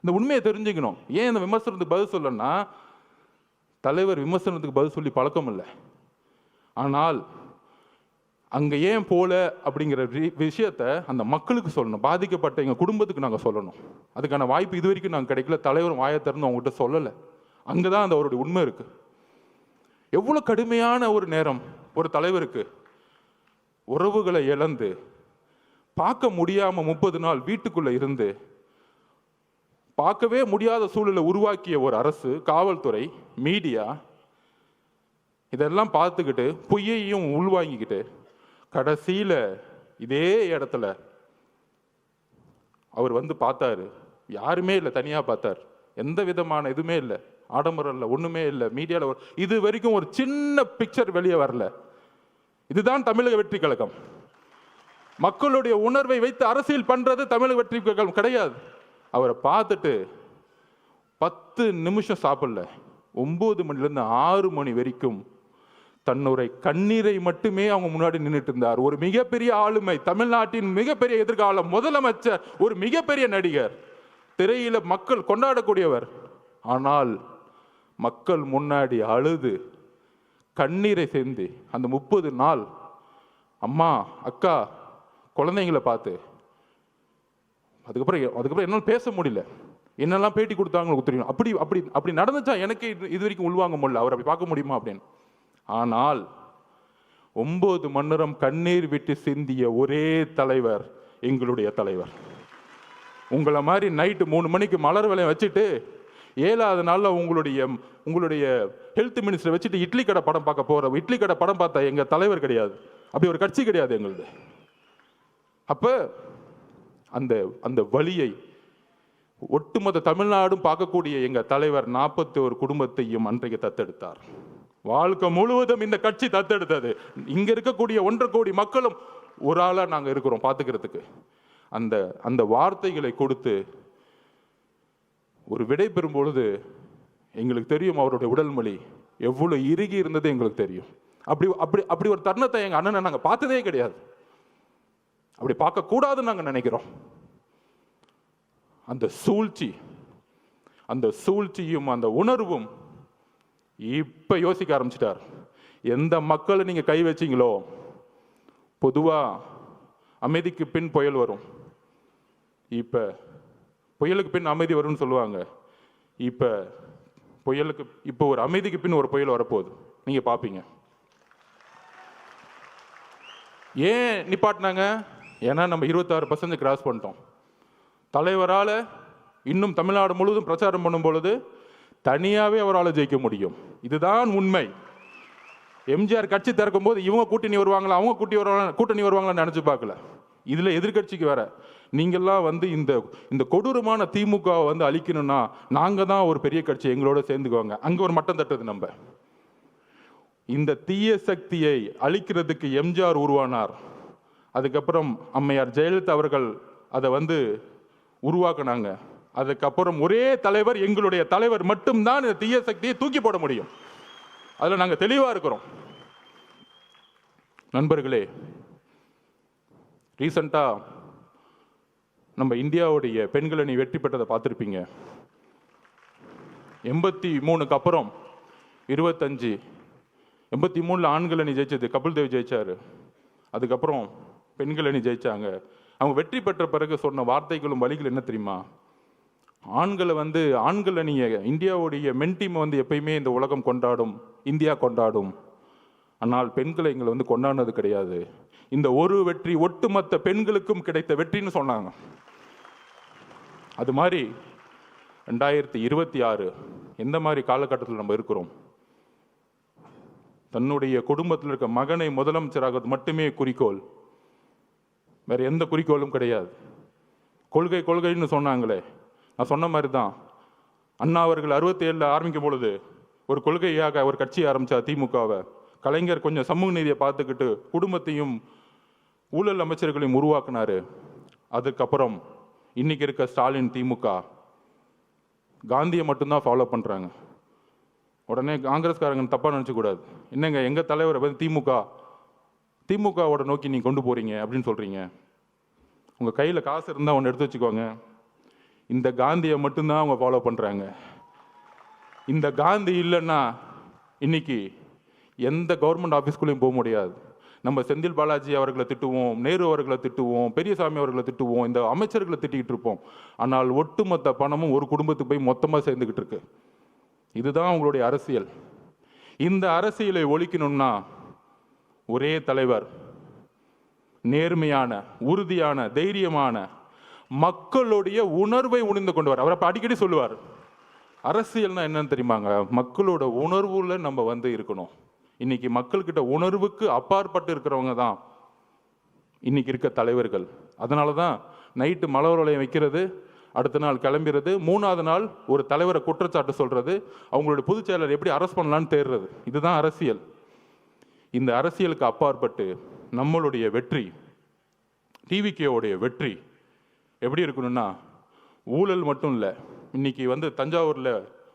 இந்த உண்மையை தெரிஞ்சுக்கணும். ஏன் இந்த விமர்சனத்துக்கு பதில் சொல்லணும்னா, தலைவர் விமர்சனத்துக்கு பதில் சொல்லி பழக்கம் இல்லை. ஆனால் அங்கே ஏன் போல அப்படிங்கிற விஷயத்த அந்த மக்களுக்கு சொல்லணும், பாதிக்கப்பட்ட எங்கள் குடும்பத்துக்கு நாங்கள் சொல்லணும். அதுக்கான வாய்ப்பு இது வரைக்கும் நாங்கள் கிடைக்கல. தலைவர் வாயை திறந்து அவங்ககிட்ட சொல்லலை. அங்கே தான் அந்த அவருடைய உண்மை இருக்குது. எவ்வளோ கடுமையான ஒரு நேரம் ஒரு தலைவருக்கு, உறவுகளை இழந்து பார்க்க முடியாமல் 30 நாள் வீட்டுக்குள்ளே இருந்து பார்க்கவே முடியாத சூழலை உருவாக்கிய ஒரு அரசு, காவல்துறை, மீடியா இதெல்லாம் பார்த்துக்கிட்டு பொய்யையும் உள்வாங்கிக்கிட்டு கடைசியில் இதே இடத்துல அவர் வந்து பார்த்தாரு. யாருமே இல்லை, தனியாக பார்த்தார். எந்த விதமான இதுவுமே இல்லை, ஆடம்பரம் இல்லை, ஒன்றுமே இல்லை. மீடியாவில் இது வரைக்கும் ஒரு சின்ன பிக்சர் வெளியே வரல. இதுதான் தமிழக வெற்றி கழகம். மக்களுடைய உணர்வை வைத்து அரசியல் பண்றது தமிழக வெற்றி கழகம் கிடையாது. அவரை பார்த்துட்டு 10 நிமிஷம் சாப்பிடல, 9 மணிலேருந்து 6 மணி வரைக்கும் தன்னுடைய கண்ணீரை மட்டுமே அவங்க முன்னாடி நின்றுட்டு இருந்தார். ஒரு மிகப்பெரிய ஆளுமை, தமிழ்நாட்டின் மிகப்பெரிய எதிர்காலம், முதலமைச்சர், ஒரு மிகப்பெரிய நடிகர், திரையில மக்கள் கொண்டாடக்கூடியவர். ஆனால் மக்கள் முன்னாடி அழுது கண்ணீரை சேர்ந்து அந்த 30 நாள் அம்மா, அக்கா, குழந்தைங்களை பார்த்து அதுக்கப்புறம் என்னால் பேச முடியல. என்னெல்லாம் பேட்டி கொடுத்தாங்க தெரியும். அப்படி அப்படி அப்படி நடந்துச்சா எனக்கு இது வரைக்கும் உள்வாங்க முடியல. அவர் அப்படி பார்க்க முடியுமா அப்படின்னு. ஆனால் 9 மணி நேரம் கண்ணீர் விட்டு சிந்திய ஒரே தலைவர் எங்களுடைய தலைவர். உங்களை மாதிரி நைட்டு 3 மணிக்கு மலர் விலையை வச்சுட்டு 7வது நாளில் உங்களுடைய ஹெல்த் மினிஸ்டரை வச்சுட்டு இட்லி கடை படம் பார்க்க போகிற இட்லி கடை படம் பார்த்தா எங்கள் தலைவர் கிடையாது, அப்படி ஒரு கட்சி கிடையாது எங்களுது. அப்போ அந்த அந்த வழியை ஒட்டுமொத்த தமிழ்நாடும் பார்க்கக்கூடிய எங்கள் தலைவர் 41 குடும்பத்தையும் அன்றைக்கு தத்தெடுத்தார். வாழ்க்கை முழுவதும் இந்த கட்சி தத்தெடுத்தது. இங்கே இருக்கக்கூடிய 1.5 கோடி மக்களும் ஒரு ஆளாக நாங்கள் இருக்கிறோம் பார்த்துக்கிறதுக்கு. அந்த அந்த வார்த்தைகளை கொடுத்து ஒரு விடை பெறும் பொழுது எங்களுக்கு தெரியும் அவருடைய உடல் மொழி எவ்வளோ இறுகி இருந்தது எங்களுக்கு தெரியும். அப்படி அப்படி அப்படி ஒரு தருணத்தை எங்கள் அண்ணனை நாங்கள் பார்த்ததே கிடையாது. அப்படி பார்க்கக்கூடாதுன்னு நாங்கள் நினைக்கிறோம். அந்த சூழ்ச்சியும் அந்த உணர்வும் இப்போ யோசிக்க ஆரம்பிச்சிட்டார். எந்த மக்களை நீங்கள் கை வச்சிங்களோ, பொதுவாக அமைதிக்கு பின் புயல் வரும், இப்போ புயலுக்கு பின் அமைதி வரும்னு சொல்லுவாங்க. இப்போ ஒரு அமைதிக்கு பின் ஒரு புயல் வரப்போகுது, நீங்கள் பார்ப்பீங்க. ஏன் நிப்பாட்டினாங்க? ஏன்னா நம்ம 26% கிராஸ் பண்ணிட்டோம். தலைவரால் இன்னும் தமிழ்நாடு முழுவதும் பிரச்சாரம் பண்ணும் பொழுது தனியாகவே அவரால் ஜெயிக்க முடியும். இதுதான் உண்மை. எம்ஜிஆர் கட்சி திறக்கும் போது இவங்க கூட்டணி வருவாங்களா, அவங்க கூட்டணி வருவாங்களான்னு நினச்சி பார்க்கல. இதில் எதிர்கட்சிக்கு வேற நீங்கள்லாம் இந்த கொடூரமான திமுகவை அழிக்கணும்னா நாங்கள் தான் ஒரு பெரிய கட்சி, எங்களோட சேர்ந்துக்குவாங்க. அங்கே ஒரு மட்டம் தட்டுது. நம்ம இந்த தீய சக்தியை அழிக்கிறதுக்கு எம்ஜிஆர் உருவானார். அதுக்கப்புறம் அம்மையார் ஜெயலலிதா அவர்கள் அதை உருவாக்குனாங்க. அதுக்கப்புறம் ஒரே தலைவர், எங்களுடைய தலைவர் மட்டும்தான் இந்த தீய சக்தியை தூக்கி போட முடியும். அதில் நாங்கள் தெளிவாக இருக்கிறோம். நண்பர்களே, ரீசண்டாக நம்ம இந்தியாவுடைய பெண்கள் அணி வெற்றி பெற்றதை பார்த்துருப்பீங்க. 83க்கு அப்புறம் 25, 83ல் ஆண்கள் அணி ஜெயிச்சது கபில் தேவ் ஜெயிச்சாரு. அதுக்கப்புறம் பெண்கள் அணி ஜெயிச்சாங்க. அவங்க வெற்றி பெற்ற பிறகு சொன்ன வார்த்தைகளும் வழிகள் என்ன தெரியுமா? ஆண்கள் அணியை, இந்தியாவுடைய மென் டீமை எப்பயுமே இந்த உலகம் கொண்டாடும், இந்தியா கொண்டாடும். ஆனால் பெண்களை எங்களை கொண்டாடினது கிடையாது. இந்த ஒரு வெற்றி ஒட்டுமொத்த பெண்களுக்கும் கிடைத்த வெற்றின்னு சொன்னாங்க. அது மாதிரி 2026 எந்த மாதிரி காலகட்டத்தில் நம்ம இருக்கிறோம்? தன்னுடைய குடும்பத்தில் இருக்க மகனை முதலமைச்சராக மட்டுமே குறிக்கோள், வேற எந்த குறிக்கோளும் கிடையாது. கொள்கைன்னு சொன்னாங்களே, நான் சொன்ன மாதிரி தான். அண்ணா அவர்கள் 67 ஆரம்பிக்கும் பொழுது ஒரு கொள்கையாக ஒரு கட்சி ஆரம்பிச்சா திமுகவை. கலைஞர் கொஞ்சம் சமூக நீதியை பார்த்துக்கிட்டு குடும்பத்தையும் ஊழல் அமைச்சர்களையும் உருவாக்குனாரு. அதுக்கப்புறம் இன்னைக்கு இருக்க ஸ்டாலின் திமுக காந்தியை மட்டும்தான் ஃபாலோ பண்ணுறாங்க. உடனே காங்கிரஸ்காரங்க தப்பாக நினச்சக்கூடாது. என்னங்க எங்கள் தலைவரை திமுகவோட நோக்கி நீங்கள் கொண்டு போகிறீங்க அப்படின்னு சொல்கிறீங்க. உங்கள் கையில் காசு இருந்தால் ஒன்று எடுத்து வச்சுக்கோங்க. இந்த காந்தியை மட்டும்தான் அவங்க ஃபாலோ பண்ணுறாங்க. இந்த காந்தி இல்லைன்னா இன்னைக்கு எந்த கவர்மெண்ட் ஆஃபீஸ்குள்ளேயும் போக முடியாது. நம்ம செந்தில் பாலாஜி அவர்களை திட்டுவோம், நேரு அவர்களை திட்டுவோம், பெரியசாமி அவர்களை திட்டுவோம், இந்த அமைச்சர்களை திட்டிக்கிட்டு இருப்போம். ஆனால் ஒட்டுமொத்த பணமும் ஒரு குடும்பத்துக்கு போய் மொத்தமாக சேர்ந்துக்கிட்டு இருக்கு. இதுதான் உங்களுடைய அரசியல். இந்த அரசியலை ஒழிக்கணும்னா ஒரே தலைவர், நேர்மையான, உறுதியான, தைரியமான, மக்களுடைய உணர்வை உணர்ந்து கொண்டு வர. அவர் அடிக்கடி சொல்லுவார், அரசியல்னா என்னன்னு தெரியுமாங்க? மக்களோட உணர்வுல நம்ம இருக்கணும். இன்னைக்கு மக்கள்கிட்ட உணர்வுக்கு அப்பாற்பட்டு இருக்கிறவங்க தான் இன்னைக்கு இருக்க தலைவர்கள். அதனால தான் நைட்டு மலர் வளையம் வைக்கிறது, அடுத்த நாள் கிளம்பிடுறது, 3வது நாள் ஒரு தலைவரை குற்றச்சாட்டு சொல்றது, அவங்களுடைய பொதுச் செயலர் எப்படி அரெஸ்ட் பண்ணலான்னு தேடுறது. இதுதான் அரசியல். இந்த அரசியலுக்கு அப்பாற்பட்டு நம்மளுடைய வெற்றி, டிவிகேவுடைய வெற்றி எப்படி இருக்கணும்னா, ஊழல் மட்டும் இல்லை. இன்னைக்கு தஞ்சாவூரில்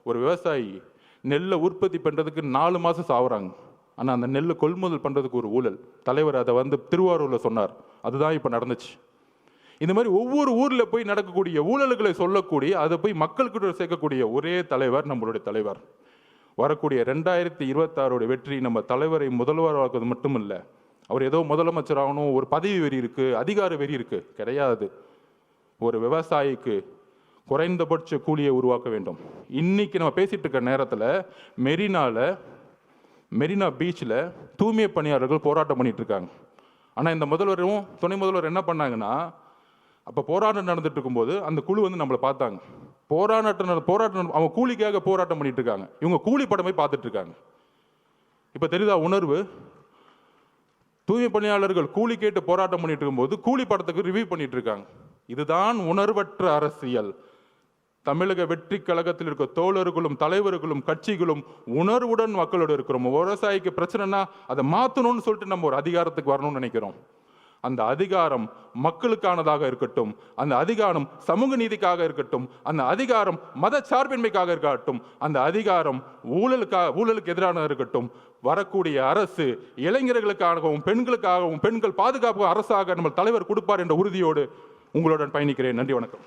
ஒரு விவசாயி நெல்லை உற்பத்தி பண்ணுறதுக்கு 4 மாதம் சாவுறாங்க. ஆனால் அந்த நெல்லை கொள்முதல் பண்ணுறதுக்கு ஒரு ஊழல். தலைவர் அதை திருவாரூரில் சொன்னார். அதுதான் இப்போ நடந்துச்சு. இந்த மாதிரி ஒவ்வொரு ஊரில் போய் நடக்கக்கூடிய ஊழல்களை சொல்லக்கூடிய, அதை போய் மக்கள்கிட்ட சேர்க்கக்கூடிய ஒரே தலைவர் நம்மளுடைய தலைவர். வரக்கூடிய 2026 வெற்றி நம்ம தலைவரை முதல்வராக்குவது மட்டும் இல்லை. அவர் ஏதோ முதலமைச்சர் ஆகணும், ஒரு பதவி வெறி இருக்குது, அதிகார வெறி இருக்குது, கிடையாது. ஒரு விவசாயிக்கு குறைந்தபட்ச கூலியை உருவாக்க வேண்டும். இன்னைக்கு நம்ம பேசிட்டு இருக்க நேரத்தில் மெரினா பீச்சில் தூய்மை பணியாளர்கள் போராட்டம் பண்ணிட்டு இருக்காங்க. ஆனால் இந்த முதல்வரும் துணை முதல்வர் என்ன பண்ணாங்கன்னா, அப்போ போராட்டம் நடந்துட்டு இருக்கும்போது அந்த குழு நம்மளை பார்த்தாங்க. போராட்டம் அவங்க கூலிக்காக போராட்டம் பண்ணிட்டு இருக்காங்க. இவங்க கூலி படமே பார்த்துட்டு இருக்காங்க. இப்ப தெரியுதா உணர்வு? தூய்மை பணியாளர்கள் கூலி கேட்டு போராட்டம் பண்ணிட்டு இருக்கும்போது கூலி படத்துக்கு ரிவ்யூ பண்ணிட்டு இருக்காங்க. இதுதான் உணர்வற்ற அரசியல். தமிழக வெற்றி கழகத்தில் இருக்க தோழர்களும் தலைவர்களும் கட்சிகளும் உணர்வுடன் மக்களோடு இருக்கிறோம். விவசாயிக்கு பிரச்சனைனா அதை மாற்றணும்னு சொல்லிட்டு நம்ம ஒரு அதிகாரத்துக்கு வரணும்னு நினைக்கிறோம். அந்த அதிகாரம் மக்களுக்கானதாக இருக்கட்டும், அந்த அதிகாரம் சமூக நீதிக்காக இருக்கட்டும், அந்த அதிகாரம் மத சார்பின்மைக்காக இருக்கட்டும், அந்த அதிகாரம் ஊழலுக்கு எதிரான இருக்கட்டும். வரக்கூடிய அரசு இளைஞர்களுக்காகவும் பெண்களுக்காகவும் பெண்கள் பாதுகாப்பு அரசாக நம்ம தலைவர் கொடுப்பார் என்ற உறுதியோடு உங்களுடன் பயணிக்கிறேன். நன்றி, வணக்கம்.